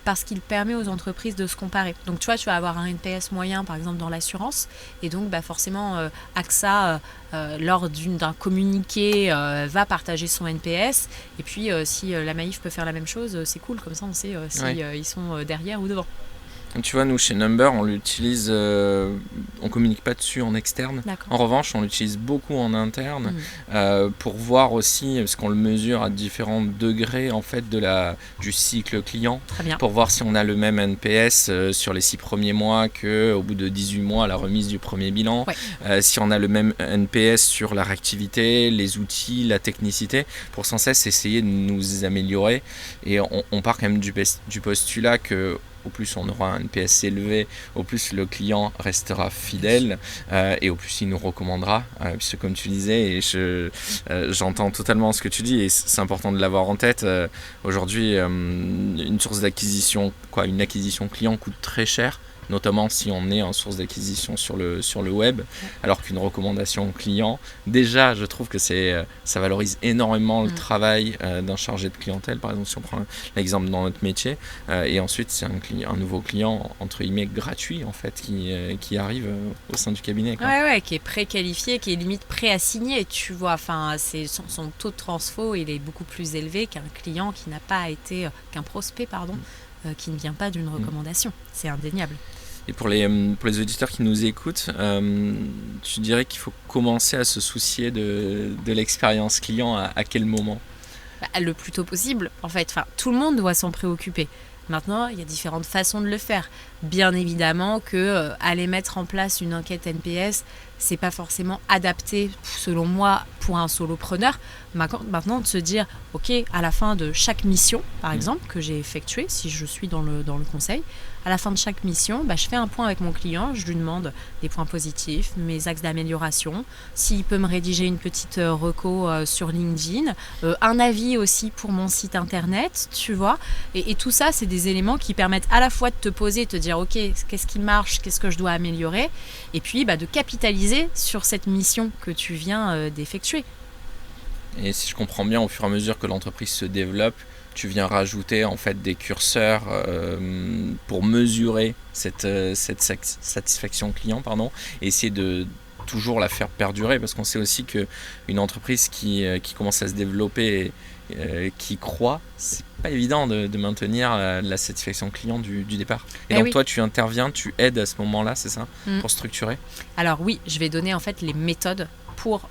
parce qu'il permet aux entreprises de se comparer. Donc tu vois, tu vas avoir un NPS moyen par exemple dans l'assurance, et donc forcément AXA lors d'un communiqué va partager son NPS, et puis si la Maïf peut faire la même chose, c'est cool, comme ça on sait si ils sont derrière ou devant. Tu vois, nous chez Number, on l'utilise, on communique pas dessus en externe. D'accord. En revanche, on l'utilise beaucoup en interne pour voir aussi, parce qu'on le mesure à différents degrés en fait du cycle client, pour voir si on a le même NPS sur les 6 premiers mois qu'au bout de 18 mois à la remise du premier bilan, si on a le même NPS sur la réactivité, les outils, la technicité, pour sans cesse essayer de nous améliorer. Et on part quand même du postulat que au plus on aura un NPS élevé, au plus le client restera fidèle et au plus il nous recommandera, puisque comme tu disais, et j'entends totalement ce que tu dis et c'est important de l'avoir en tête. Aujourd'hui, une acquisition client coûte très cher, notamment si on est en source d'acquisition sur le web, alors qu'une recommandation client, déjà je trouve que ça valorise énormément le travail d'un chargé de clientèle, par exemple si on prend l'exemple dans notre métier, et ensuite c'est un nouveau client entre guillemets gratuit en fait qui arrive au sein du cabinet, quoi. Qui est préqualifié, qui est limite prêt à signer, tu vois, enfin c'est son taux de transfo il est beaucoup plus élevé qu'un client qui n'a pas été qu'un prospect qui ne vient pas d'une recommandation, c'est indéniable. Et pour les auditeurs qui nous écoutent, tu dirais qu'il faut commencer à se soucier de l'expérience client à quel moment ? Le plus tôt possible, en fait. Enfin, tout le monde doit s'en préoccuper. Maintenant, il y a différentes façons de le faire. Bien évidemment que aller mettre en place une enquête NPS, c'est pas forcément adapté, selon moi, pour un solopreneur. Maintenant, de se dire, ok, à la fin de chaque mission, par exemple, que j'ai effectuée, si je suis dans le conseil, à la fin de chaque mission, je fais un point avec mon client, je lui demande des points positifs, mes axes d'amélioration, s'il peut me rédiger une petite reco sur LinkedIn, un avis aussi pour mon site internet, tu vois. Et tout ça, c'est des éléments qui permettent à la fois de te poser, de te dire, ok, qu'est-ce qui marche, qu'est-ce que je dois améliorer, et puis de capitaliser sur cette mission que tu viens d'effectuer. Et si je comprends bien, au fur et à mesure que l'entreprise se développe, tu viens rajouter en fait des curseurs pour mesurer cette satisfaction client, et essayer de toujours la faire perdurer, parce qu'on sait aussi qu'une entreprise qui commence à se développer, qui croît, c'est pas évident de maintenir la satisfaction client du départ. Et donc toi tu interviens, tu aides à ce moment-là, c'est ça, pour structurer ? Alors oui, je vais donner en fait les méthodes pour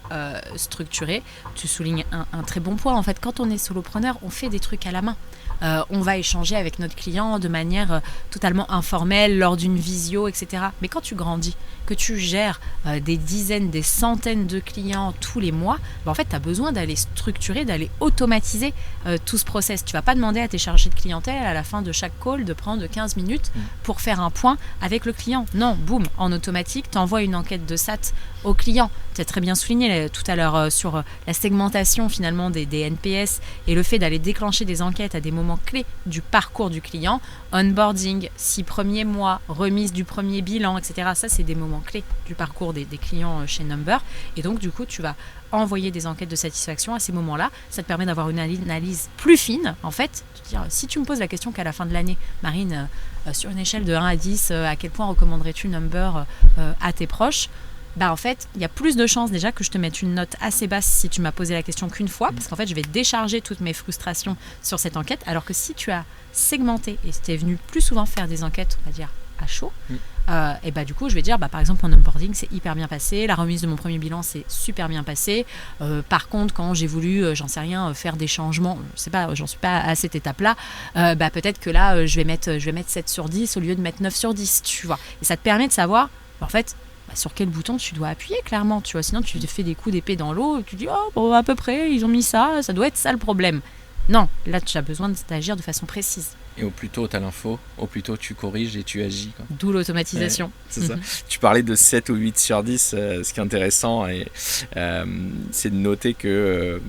structurer. Tu soulignes un très bon point. En fait, quand on est solopreneur, on fait des trucs à la main. On va échanger avec notre client de manière totalement informelle, lors d'une visio, etc. Mais quand tu grandis, que tu gères des dizaines, des centaines de clients tous les mois, en fait, tu as besoin d'aller structurer, d'aller automatiser tout ce process. Tu ne vas pas demander à tes chargés de clientèle à la fin de chaque call de prendre 15 minutes pour faire un point avec le client. Non, boum, en automatique, tu envoies une enquête de SAT au client. Tu as très bien souligné tout à l'heure sur la segmentation finalement des NPS et le fait d'aller déclencher des enquêtes à des moments moments clés du parcours du client. Onboarding, 6 premiers mois, remise du premier bilan, etc. Ça, c'est des moments clés du parcours des clients chez Number. Et donc, du coup, tu vas envoyer des enquêtes de satisfaction à ces moments-là. Ça te permet d'avoir une analyse plus fine, en fait. Dire, si tu me poses la question qu'à la fin de l'année, Marine, sur une échelle de 1 à 10, à quel point recommanderais-tu Number à tes proches ? En fait, il y a plus de chances déjà que je te mette une note assez basse si tu m'as posé la question qu'une fois, parce qu'en fait, je vais décharger toutes mes frustrations sur cette enquête, alors que si tu as segmenté et tu es venu plus souvent faire des enquêtes, on va dire, à chaud, et du coup, je vais dire, par exemple, mon onboarding, c'est hyper bien passé, la remise de mon premier bilan, c'est super bien passé. Par contre, quand j'ai voulu, j'en sais rien, faire des changements, je sais pas, j'en suis pas à cette étape-là, peut-être que là, je vais mettre 7 sur 10 au lieu de mettre 9 sur 10, tu vois. Et ça te permet de savoir, en fait, sur quel bouton tu dois appuyer, clairement, tu vois. Sinon, tu te fais des coups d'épée dans l'eau et tu dis, à peu près, ils ont mis ça doit être ça le problème. Non, là, tu as besoin d'agir de façon précise. Et au plus tôt tu as l'info, au plus tôt tu corriges et tu agis, quoi. D'où l'automatisation. Ouais, c'est ça. Tu parlais de 7 ou 8 sur 10, ce qui est intéressant, c'est de noter que,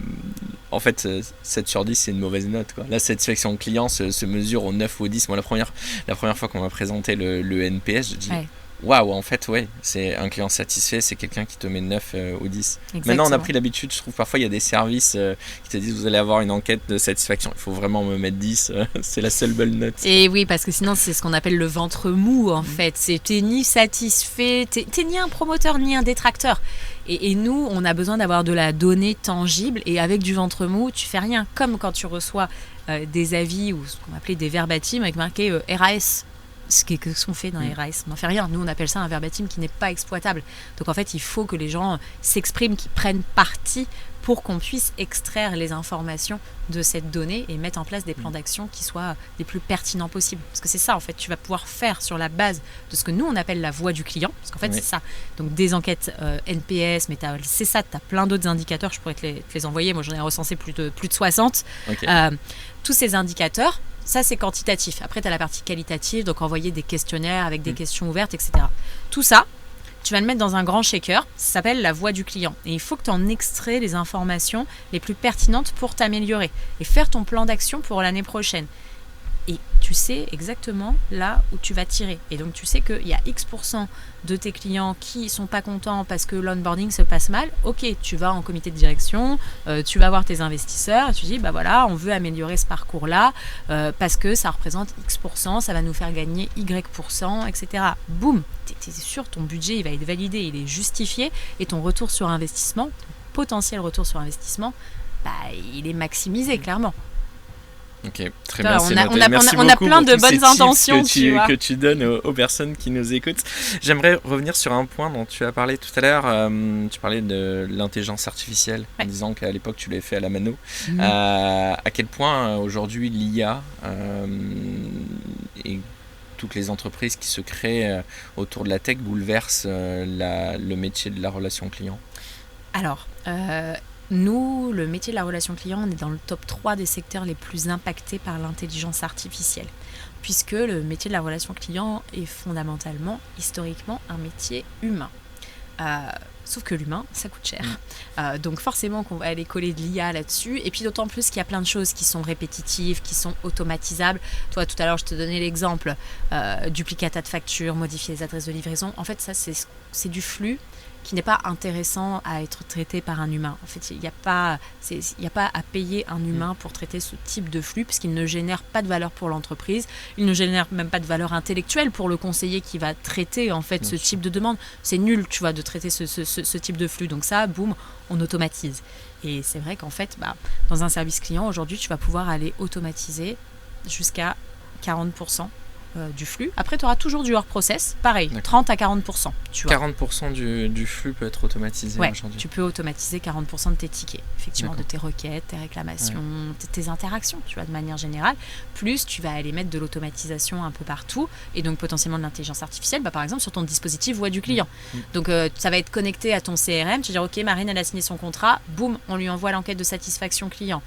en fait, 7 sur 10, c'est une mauvaise note, quoi. La satisfaction client se mesure au 9 ou au 10. Moi, la première fois qu'on m'a présenté le NPS, je dis... Ouais. Waouh, en fait, ouais, c'est un client satisfait, c'est quelqu'un qui te met 9 ou 10. Exactement. Maintenant, on a pris l'habitude, je trouve, parfois, il y a des services qui te disent, vous allez avoir une enquête de satisfaction. Il faut vraiment me mettre 10, c'est la seule bonne note. Et oui, parce que sinon, c'est ce qu'on appelle le ventre mou, en fait. T'es ni satisfait, t'es ni un promoteur, ni un détracteur. Et nous, on a besoin d'avoir de la donnée tangible, et avec du ventre mou, tu fais rien. Comme quand tu reçois des avis, ou ce qu'on appelait des verbatims, avec marqué RAS. Ce qu'on fait dans les RAS, on n'en fait rien. Nous, on appelle ça un verbatim qui n'est pas exploitable. Donc, en fait, il faut que les gens s'expriment, qu'ils prennent parti pour qu'on puisse extraire les informations de cette donnée et mettre en place des plans d'action qui soient les plus pertinents possibles. Parce que c'est ça, en fait, tu vas pouvoir faire sur la base de ce que nous, on appelle la voix du client. Parce qu'en fait, c'est ça. Donc, des enquêtes NPS, mais c'est ça, tu as plein d'autres indicateurs. Je pourrais te les envoyer. Moi, j'en ai recensé plus de 60. Okay. Tous ces indicateurs, ça, c'est quantitatif. Après, tu as la partie qualitative, donc envoyer des questionnaires avec des questions ouvertes, etc. Tout ça, tu vas le mettre dans un grand shaker, ça s'appelle la voix du client. Et il faut que tu en extrais les informations les plus pertinentes pour t'améliorer et faire ton plan d'action pour l'année prochaine. Et tu sais exactement là où tu vas tirer. Et donc, tu sais qu'il y a X% de tes clients qui ne sont pas contents parce que l'onboarding se passe mal. Ok, tu vas en comité de direction, tu vas voir tes investisseurs, tu dis, voilà, on veut améliorer ce parcours-là parce que ça représente X%, ça va nous faire gagner Y%, etc. Boum, tu es sûr, ton budget il va être validé, il est justifié et ton retour sur investissement, ton potentiel retour sur investissement, il est maximisé, clairement. Ok, très bien. On a plein de bonnes intentions que tu donnes aux personnes qui nous écoutent. J'aimerais revenir sur un point dont tu as parlé tout à l'heure. Tu parlais de l'intelligence artificielle, en disant qu'à l'époque tu l'avais fait à la mano. À quel point aujourd'hui l'IA et toutes les entreprises qui se créent autour de la tech bouleversent le métier de la relation client? Alors, nous, le métier de la relation client, on est dans le top 3 des secteurs les plus impactés par l'intelligence artificielle, puisque le métier de la relation client est fondamentalement, historiquement, un métier humain. Sauf que l'humain, ça coûte cher. Donc forcément qu'on va aller coller de l'IA là-dessus. Et puis d'autant plus qu'il y a plein de choses qui sont répétitives, qui sont automatisables. Toi, tout à l'heure, je te donnais l'exemple duplicata de factures, modifier les adresses de livraison. En fait, ça, c'est du flux qui n'est pas intéressant à être traité par un humain. En fait, il n'y a pas à payer un humain pour traiter ce type de flux, puisqu'il ne génère pas de valeur pour l'entreprise, il ne génère même pas de valeur intellectuelle pour le conseiller qui va traiter en fait ce type de demande. C'est nul, tu vois, de traiter ce type de flux. Donc ça, boum, on automatise. Et c'est vrai qu'en fait, dans un service client, aujourd'hui, tu vas pouvoir aller automatiser jusqu'à 40% du flux. Après, tu auras toujours du hors process, pareil, 30 à 40%. Tu vois. 40% du flux peut être automatisé aujourd'hui. Tu peux automatiser 40% de tes tickets, effectivement, de tes requêtes, tes réclamations, tes interactions, tu vois, de manière générale. Plus, tu vas aller mettre de l'automatisation un peu partout, et donc potentiellement de l'intelligence artificielle, par exemple, sur ton dispositif voix du client. Donc, ça va être connecté à ton CRM, tu vas dire, ok, Marine, elle a signé son contrat, boum, on lui envoie l'enquête de satisfaction client.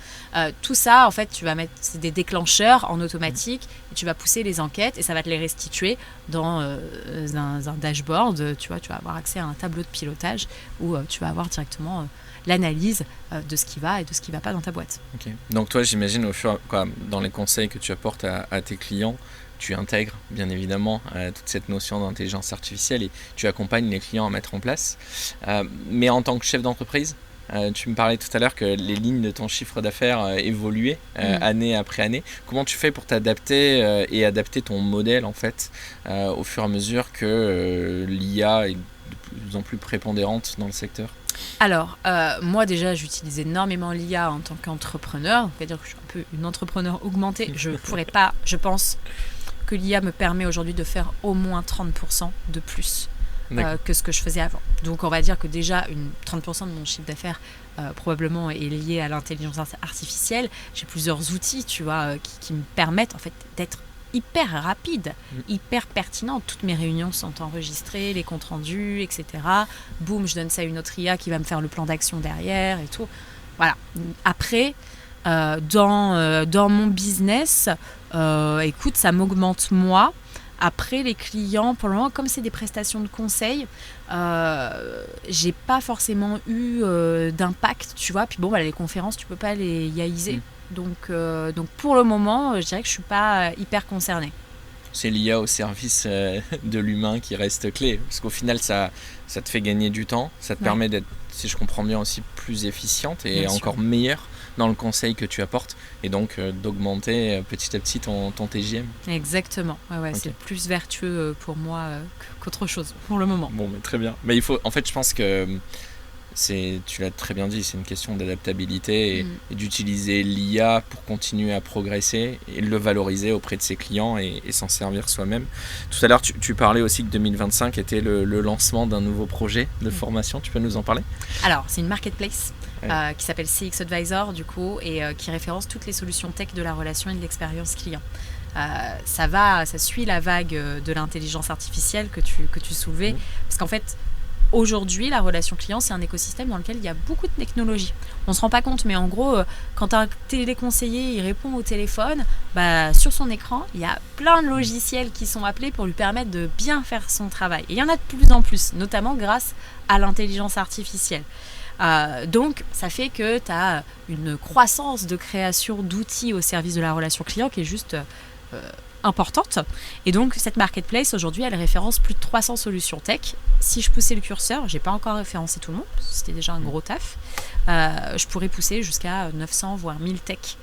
Tout ça, en fait, tu vas mettre des déclencheurs en automatique, et tu vas pousser les enquêtes. fait, et ça va te les restituer dans un dashboard. Tu vas avoir accès à un tableau de pilotage où tu vas avoir directement l'analyse de ce qui va et de ce qui ne va pas dans ta boîte. Okay. Donc toi, j'imagine, dans les conseils que tu apportes à tes clients, tu intègres bien évidemment toute cette notion d'intelligence artificielle et tu accompagnes les clients à mettre en place. Mais en tant que chef d'entreprise, tu me parlais tout à l'heure que les lignes de ton chiffre d'affaires évoluaient année après année. Comment tu fais pour t'adapter et adapter ton modèle en fait au fur et à mesure que l'IA est de plus en plus prépondérante dans le secteur ? Alors, moi déjà, j'utilise énormément l'IA en tant qu'entrepreneur. C'est-à-dire que je suis un peu une entrepreneur augmentée. Je pourrais pas, je pense que l'IA me permet aujourd'hui de faire au moins 30% de plus que ce que je faisais avant. Donc on va dire que déjà 30% de mon chiffre d'affaires probablement est lié à l'intelligence artificielle. J'ai plusieurs outils, tu vois, qui me permettent en fait d'être hyper rapide, hyper pertinente. Toutes mes réunions sont enregistrées, les comptes rendus, etc. Boum, je donne ça à une autre IA qui va me faire le plan d'action derrière et tout. Voilà. Après, dans mon business, écoute, ça m'augmente moi. Après, les clients, pour le moment, comme c'est des prestations de conseil, j'ai pas forcément eu d'impact, tu vois. Puis bon, les conférences, tu peux pas les IAiser. Donc pour le moment, je dirais que je suis pas hyper concernée. C'est l'IA au service de l'humain qui reste clé. Parce qu'au final, ça te fait gagner du temps. Ça te permet d'être, si je comprends bien, aussi plus efficiente et encore meilleure dans le conseil que tu apportes. Et donc d'augmenter petit à petit ton TJM. Exactement. Ouais, c'est plus vertueux pour moi qu'autre chose pour le moment. Bon, mais très bien. Mais il faut, en fait, je pense que tu l'as très bien dit, c'est une question d'adaptabilité et d'utiliser l'IA pour continuer à progresser et le valoriser auprès de ses clients et s'en servir soi-même. Tout à l'heure, tu parlais aussi que 2025 était le lancement d'un nouveau projet de formation. Tu peux nous en parler ? Alors, c'est une marketplace qui s'appelle CX Advisor, du coup, et qui référence toutes les solutions tech de la relation et de l'expérience client. Ça suit la vague de l'intelligence artificielle que tu soulevais, parce qu'en fait, aujourd'hui, la relation client, c'est un écosystème dans lequel il y a beaucoup de technologies. On ne se rend pas compte, mais en gros, quand un téléconseiller il répond au téléphone, sur son écran, il y a plein de logiciels qui sont appelés pour lui permettre de bien faire son travail. Et il y en a de plus en plus, notamment grâce à l'intelligence artificielle. Donc, ça fait que tu as une croissance de création d'outils au service de la relation client qui est juste importante. Et donc, cette marketplace, aujourd'hui, elle référence plus de 300 solutions tech. Si je poussais le curseur, j'ai pas encore référencé tout le monde, c'était déjà un gros taf. Je pourrais pousser jusqu'à 900, voire 1000 tech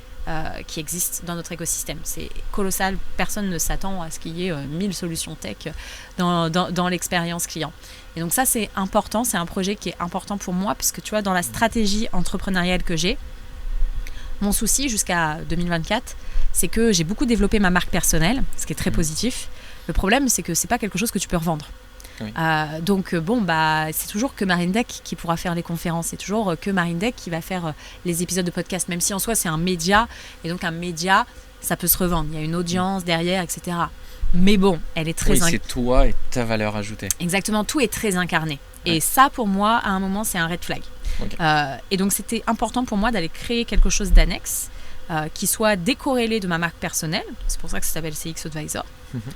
qui existent dans notre écosystème. C'est colossal. Personne ne s'attend à ce qu'il y ait 1000 solutions tech dans l'expérience client. Et donc ça, c'est important. C'est un projet qui est important pour moi parce que, tu vois, dans la stratégie entrepreneuriale que j'ai, mon souci jusqu'à 2024, c'est que j'ai beaucoup développé ma marque personnelle, ce qui est très positif. Le problème, c'est que c'est pas quelque chose que tu peux revendre. Oui. Donc c'est toujours que Marine Deck qui pourra faire les conférences, c'est toujours que Marine Deck qui va faire les épisodes de podcast, même si en soi c'est un média, et donc un média, ça peut se revendre, il y a une audience derrière, etc. Mais bon, elle est très... c'est toi et ta valeur ajoutée. Exactement, tout est très incarné. Ouais. Et ça, pour moi, à un moment, c'est un red flag. Okay. Et donc, c'était important pour moi d'aller créer quelque chose d'annexe qui soit décorrélé de ma marque personnelle. C'est pour ça que ça s'appelle CX Advisor.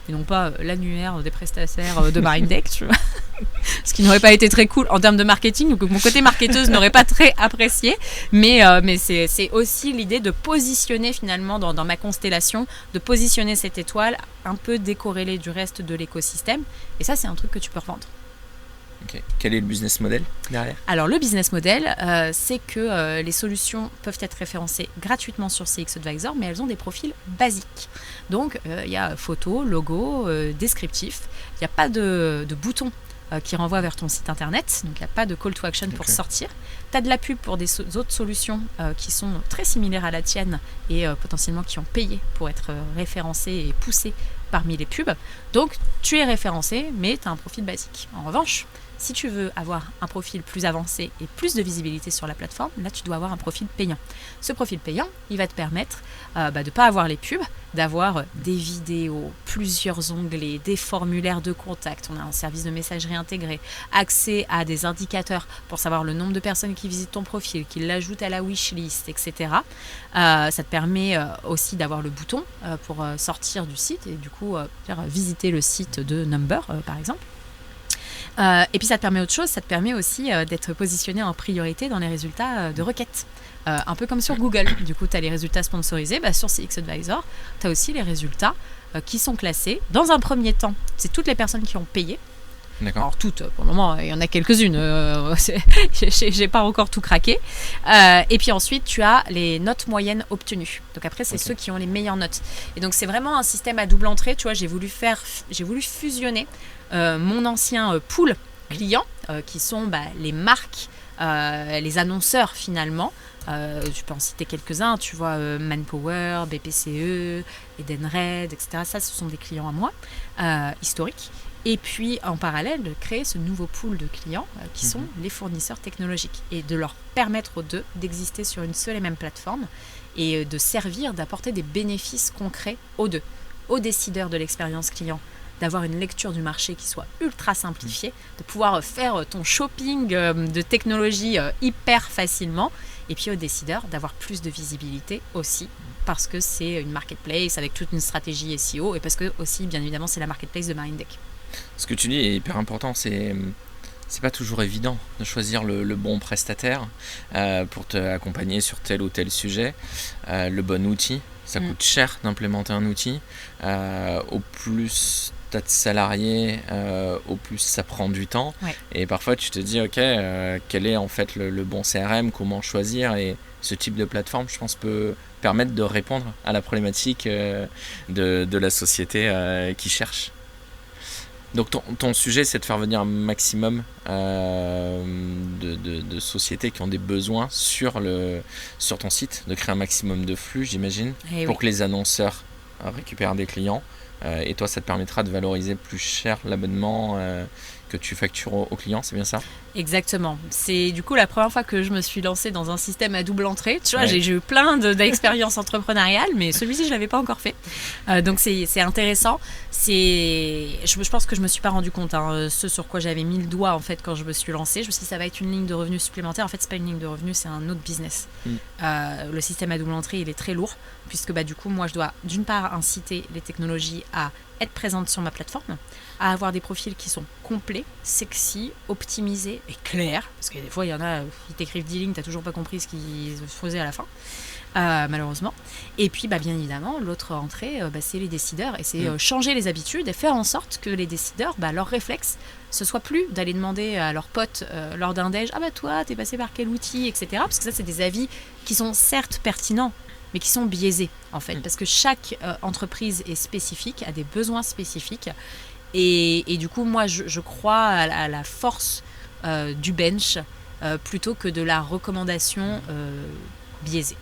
Et non pas l'annuaire des prestataires de Marine Deck, tu vois. Ce qui n'aurait pas été très cool en termes de marketing, donc mon côté marketeuse n'aurait pas très apprécié. Mais c'est aussi l'idée de positionner finalement dans ma constellation, de positionner cette étoile un peu décorrélée du reste de l'écosystème. Et ça, c'est un truc que tu peux revendre. Okay. Quel est le business model derrière ? Alors, le business model, c'est que les solutions peuvent être référencées gratuitement sur CX Advisor, mais elles ont des profils basiques. Donc, il y a photo, logo, descriptif. Il n'y a pas de bouton qui renvoie vers ton site internet. Donc, il n'y a pas de call to action pour sortir. Tu as de la pub pour des autres solutions qui sont très similaires à la tienne et potentiellement qui ont payé pour être référencées et poussées parmi les pubs. Donc, tu es référencé, mais tu as un profil basique. En revanche, Si tu veux avoir un profil plus avancé et plus de visibilité sur la plateforme, là, tu dois avoir un profil payant. Ce profil payant, il va te permettre de ne pas avoir les pubs, d'avoir des vidéos, plusieurs onglets, des formulaires de contact. On a un service de messagerie intégré, accès à des indicateurs pour savoir le nombre de personnes qui visitent ton profil, qui l'ajoutent à la wishlist, etc. Ça te permet aussi d'avoir le bouton pour sortir du site et du coup visiter le site de Number, par exemple. Et puis ça te permet autre chose, ça te permet aussi d'être positionné en priorité dans les résultats de requêtes. Un peu comme sur Google. Du coup, tu as les résultats sponsorisés. Sur CX Advisor, tu as aussi les résultats qui sont classés. Dans un premier temps, c'est toutes les personnes qui ont payé. D'accord. Alors toutes, pour le moment, il y en a quelques-unes. J'ai pas encore tout craqué. Et puis ensuite, tu as les notes moyennes obtenues. Donc après, c'est ceux qui ont les meilleures notes. Et donc, c'est vraiment un système à double entrée. Tu vois, j'ai voulu fusionner mon ancien pool client, qui sont les marques, les annonceurs finalement. Je peux en citer quelques-uns, tu vois, Manpower, BPCE, Edenred, etc. Ça, ce sont des clients à moi, historiques. Et puis, en parallèle, de créer ce nouveau pool de clients qui sont les fournisseurs technologiques et de leur permettre aux deux d'exister sur une seule et même plateforme et de servir, d'apporter des bénéfices concrets aux deux, aux décideurs de l'expérience client, d'avoir une lecture du marché qui soit ultra simplifiée, de pouvoir faire ton shopping de technologie hyper facilement, et puis aux décideurs d'avoir plus de visibilité aussi, parce que c'est une marketplace avec toute une stratégie SEO, et parce que aussi, bien évidemment, c'est la marketplace de Marindec. Ce que tu dis est hyper important, c'est pas toujours évident de choisir le bon prestataire pour t'accompagner sur tel ou tel sujet, le bon outil. Ça coûte cher d'implémenter un outil. Au plus tu as de salariés, au plus ça prend du temps. Ouais. Et parfois tu te dis, quel est en fait le bon CRM, comment choisir, et ce type de plateforme, je pense, peut permettre de répondre à la problématique de la société qui cherche. Donc ton sujet, c'est de faire venir un maximum de sociétés qui ont des besoins sur ton site, de créer un maximum de flux, j'imagine, pour que les annonceurs récupèrent des clients. Et toi, ça te permettra de valoriser plus cher l'abonnement que tu factures aux clients, c'est bien ça ? Exactement. C'est du coup la première fois que je me suis lancée dans un système à double entrée. Tu vois, j'ai eu plein d'expériences entrepreneuriales, mais celui-ci, je ne l'avais pas encore fait. Donc, c'est intéressant. Je pense que je ne me suis pas rendu compte. Ce sur quoi j'avais mis le doigt en fait, quand je me suis lancée. Je me suis dit, ça va être une ligne de revenus supplémentaire. En fait, ce n'est pas une ligne de revenus, c'est un autre business. Le système à double entrée, il est très lourd, puisque du coup, moi, je dois d'une part inciter les technologies à être présentes sur ma plateforme, à avoir des profils qui sont complets, sexy, optimisés et clairs, parce que des fois il y en a qui t'écrivent 10 lignes, t'as toujours pas compris ce qu'ils faisaient à la fin, malheureusement. Et puis bien évidemment l'autre entrée, c'est les décideurs, et c'est changer les habitudes et faire en sorte que les décideurs, leur réflexe, ce soit plus d'aller demander à leurs potes lors d'un déj, toi t'es passé par quel outil, etc. Parce que ça, c'est des avis qui sont certes pertinents, mais qui sont biaisés en fait, parce que chaque entreprise est spécifique, a des besoins spécifiques. Et du coup, moi, je crois à la force du bench plutôt que de la recommandation biaisée.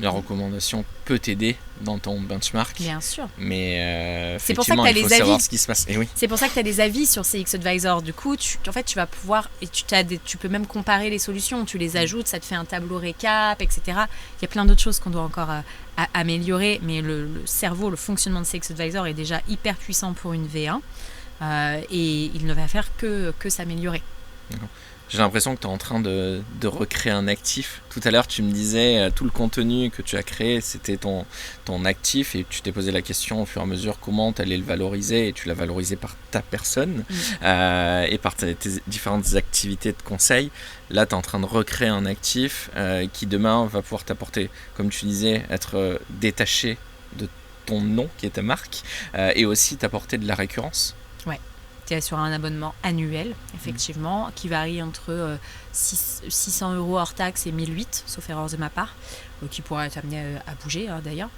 La recommandation peut t'aider dans ton benchmark. Bien sûr. Mais c'est pour ça que il faut savoir ce qui se passe. Et oui. C'est pour ça que tu as des avis sur CX Advisor. Du coup, tu vas pouvoir... Et tu peux même comparer les solutions. Tu les ajoutes, ça te fait un tableau récap, etc. Il y a plein d'autres choses qu'on doit encore améliorer. Mais le cerveau, le fonctionnement de CX Advisor est déjà hyper puissant pour une V1. Et il ne va faire que s'améliorer. D'accord. J'ai l'impression que tu es en train de recréer un actif. Tout à l'heure, tu me disais, tout le contenu que tu as créé, c'était ton actif, et tu t'es posé la question au fur et à mesure comment tu allais le valoriser, et tu l'as valorisé par ta personne et par tes différentes activités de conseil. Là, tu es en train de recréer un actif qui demain va pouvoir t'apporter, comme tu disais, être détaché de ton nom qui est ta marque, et aussi t'apporter de la récurrence. Ouais. Sur un abonnement annuel, effectivement, qui varie entre 600 € hors taxe et 1008, sauf erreur de ma part, qui pourrait être amené à bouger d'ailleurs.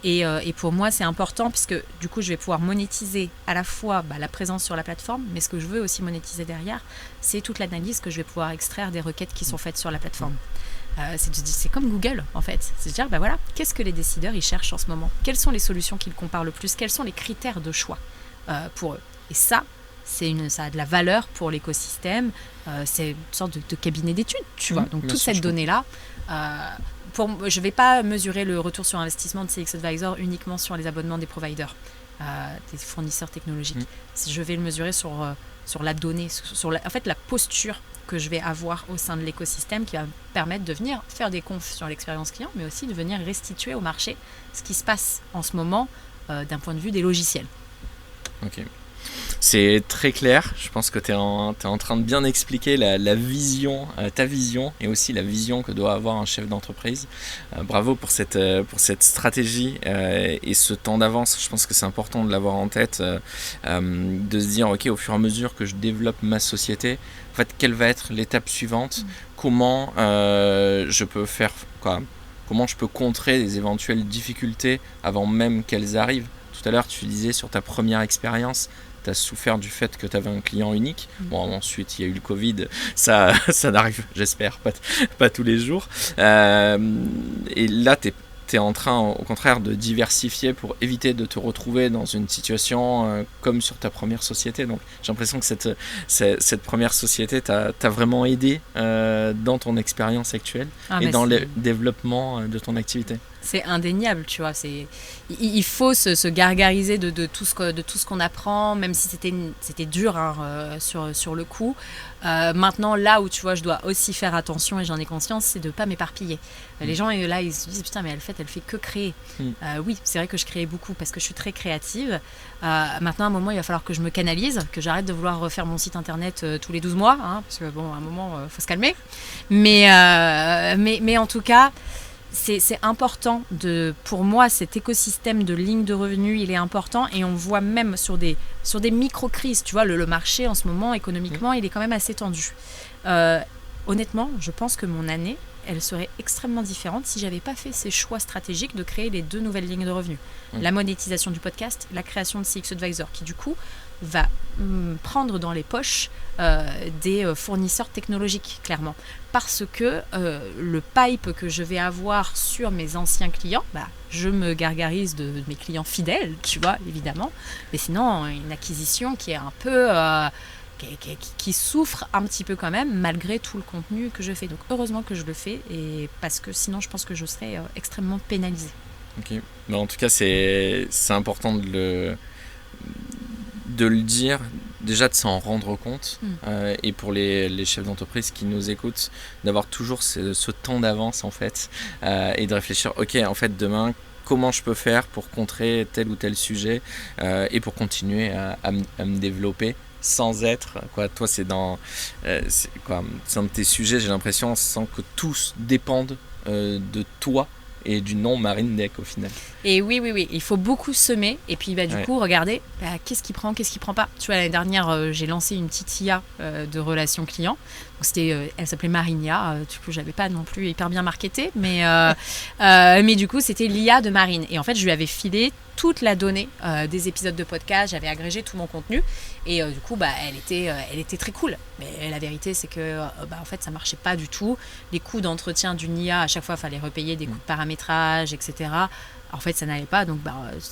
Et pour moi, c'est important, puisque du coup, je vais pouvoir monétiser à la fois la présence sur la plateforme, mais ce que je veux aussi monétiser derrière, c'est toute l'analyse que je vais pouvoir extraire des requêtes qui sont faites sur la plateforme. C'est comme Google, en fait. C'est de dire, voilà, qu'est-ce que les décideurs ils cherchent en ce moment ? Quelles sont les solutions qu'ils comparent le plus ? Quels sont les critères de choix pour eux ? Et ça, ça a de la valeur pour l'écosystème. C'est une sorte de cabinet d'études, tu vois. Donc toute cette donnée-là, je ne vais pas mesurer le retour sur investissement de CX Advisor uniquement sur les abonnements des providers, des fournisseurs technologiques. Je vais le mesurer sur la donnée, en fait la posture que je vais avoir au sein de l'écosystème qui va me permettre de venir faire des confs sur l'expérience client, mais aussi de venir restituer au marché ce qui se passe en ce moment d'un point de vue des logiciels. Ok. C'est très clair. Je pense que tu es en train de bien expliquer la vision, ta vision et aussi la vision que doit avoir un chef d'entreprise. Bravo pour cette stratégie et ce temps d'avance. Je pense que c'est important de l'avoir en tête, de se dire ok, au fur et à mesure que je développe ma société, en fait, quelle va être l'étape suivante ? Comment je peux faire quoi ? Comment je peux contrer les éventuelles difficultés avant même qu'elles arrivent ? Tout à l'heure, tu disais sur ta première expérience, tu as souffert du fait que tu avais un client unique. Bon, ensuite, il y a eu le Covid. Ça n'arrive, j'espère, pas tous les jours. Et là, tu es en train, au contraire, de diversifier pour éviter de te retrouver dans une situation comme sur ta première société. Donc, j'ai l'impression que cette première société t'a vraiment aidé dans ton expérience actuelle et dans le développement de ton activité. C'est indéniable, tu vois. Il faut se gargariser de tout ce qu'on apprend, même si c'était dur sur le coup. Maintenant, là où tu vois, je dois aussi faire attention et j'en ai conscience, c'est de ne pas m'éparpiller. Les gens, là, ils se disent putain, mais elle fait que créer. Oui, c'est vrai que je crée beaucoup parce que je suis très créative. Maintenant, à un moment, il va falloir que je me canalise, que j'arrête de vouloir refaire mon site internet tous les 12 mois, parce que bon, à un moment, faut se calmer. Mais en tout cas. C'est important pour moi, cet écosystème de lignes de revenus, il est important et on voit même sur des micro-crises, tu vois, le marché en ce moment, économiquement, il est quand même assez tendu. Honnêtement, je pense que mon année, elle serait extrêmement différente si j'avais pas fait ces choix stratégiques de créer les 2 nouvelles lignes de revenus. La monétisation du podcast, la création de CX Advisor, qui du coup va prendre dans les poches des fournisseurs technologiques, clairement. Parce que le pipe que je vais avoir sur mes anciens clients, je me gargarise de mes clients fidèles, tu vois, évidemment. Mais sinon, une acquisition qui est un peu... qui souffre un petit peu quand même, malgré tout le contenu que je fais. Donc, heureusement que je le fais, et parce que sinon, je pense que je serais extrêmement pénalisée. Ok. Mais en tout cas, c'est important de le dire, déjà de s'en rendre compte, et pour les chefs d'entreprise qui nous écoutent, d'avoir toujours ce temps d'avance en fait, et de réfléchir, ok, en fait demain, comment je peux faire pour contrer tel ou tel sujet, et pour continuer à me développer sans être, toi c'est un de tes sujets, j'ai l'impression, sans que tous dépendent de toi et du nom Marine Deck au final. Et oui, il faut beaucoup semer et puis du coup regarder qu'est-ce qui prend, qu'est-ce qui prend pas. Tu vois, l'année dernière j'ai lancé une petite IA de relations clients. Donc elle s'appelait Marinia, du coup j'avais pas non plus hyper bien marketé, mais du coup c'était l'IA de Marine. Et en fait je lui avais filé toute la donnée des épisodes de podcast, j'avais agrégé tout mon contenu et du coup elle était très cool. Mais la vérité c'est que en fait ça marchait pas du tout. Les coûts d'entretien d'une IA, à chaque fois il fallait repayer des coûts de paramétrage, etc. En fait, ça n'allait pas, donc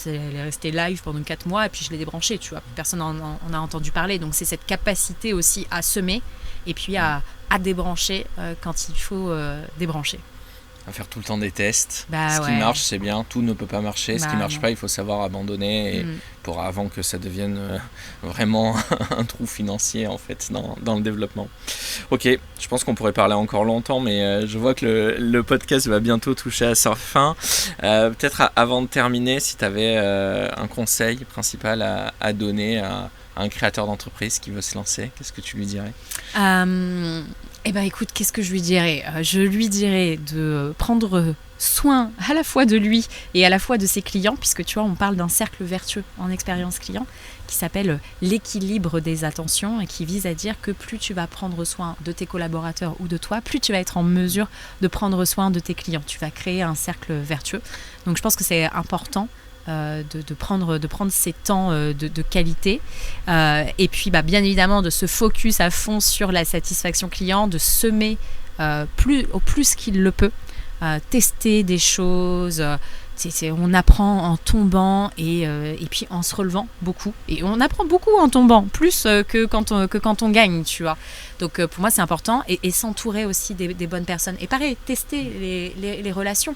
elle est restée live pendant 4 mois et puis je l'ai débranchée, tu vois. Personne n'en a entendu parler. Donc, c'est cette capacité aussi à semer et puis à débrancher quand il faut débrancher. À faire tout le temps des tests. Ce qui marche, c'est bien. Tout ne peut pas marcher. Ce qui ne marche pas, il faut savoir abandonner avant que ça devienne vraiment un trou financier en fait dans le développement. Ok, je pense qu'on pourrait parler encore longtemps, mais je vois que le podcast va bientôt toucher à sa fin. Peut-être avant de terminer, si tu avais un conseil principal à donner à un créateur d'entreprise qui veut se lancer, qu'est-ce que tu lui dirais ? Écoute, qu'est-ce que je lui dirais ? Je lui dirais de prendre soin à la fois de lui et à la fois de ses clients, puisque tu vois, on parle d'un cercle vertueux en expérience client qui s'appelle l'équilibre des attentions et qui vise à dire que plus tu vas prendre soin de tes collaborateurs ou de toi, plus tu vas être en mesure de prendre soin de tes clients. Tu vas créer un cercle vertueux. Donc je pense que c'est important de prendre ces temps de qualité et puis bien évidemment de se focus à fond sur la satisfaction client, de semer au plus qu'il le peut, tester des choses, on apprend en tombant et puis en se relevant beaucoup. Et on apprend beaucoup en tombant, plus que quand on gagne, tu vois. Donc pour moi, c'est important. Et s'entourer aussi des bonnes personnes. Et pareil, tester les relations.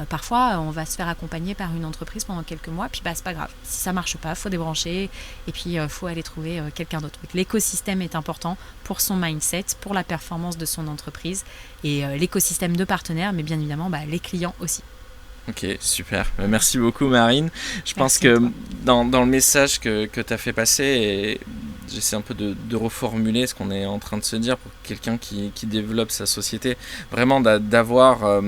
Parfois, on va se faire accompagner par une entreprise pendant quelques mois, puis c'est pas grave. Si ça marche pas, il faut débrancher et puis il faut aller trouver quelqu'un d'autre. Donc, l'écosystème est important pour son mindset, pour la performance de son entreprise et l'écosystème de partenaires, mais bien évidemment les clients aussi. Ok, super. Merci beaucoup, Marine. Je pense que dans le message que tu as fait passer, et j'essaie un peu de reformuler ce qu'on est en train de se dire pour quelqu'un qui développe sa société, vraiment d'avoir,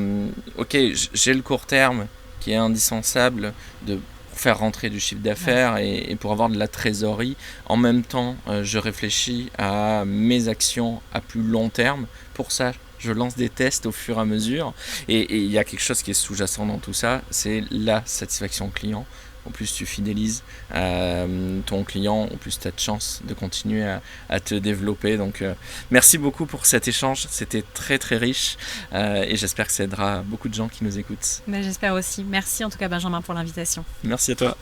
ok, j'ai le court terme qui est indispensable pour faire rentrer du chiffre d'affaires et pour avoir de la trésorerie. En même temps, je réfléchis à mes actions à plus long terme. Pour ça, je lance des tests au fur et à mesure. Et il y a quelque chose qui est sous-jacent dans tout ça, c'est la satisfaction client. Au plus tu fidélises ton client, au plus tu as de chances de continuer à te développer. Donc merci beaucoup pour cet échange, c'était très très riche et j'espère que ça aidera beaucoup de gens qui nous écoutent. J'espère aussi. Merci en tout cas Benjamin pour l'invitation. Merci à toi.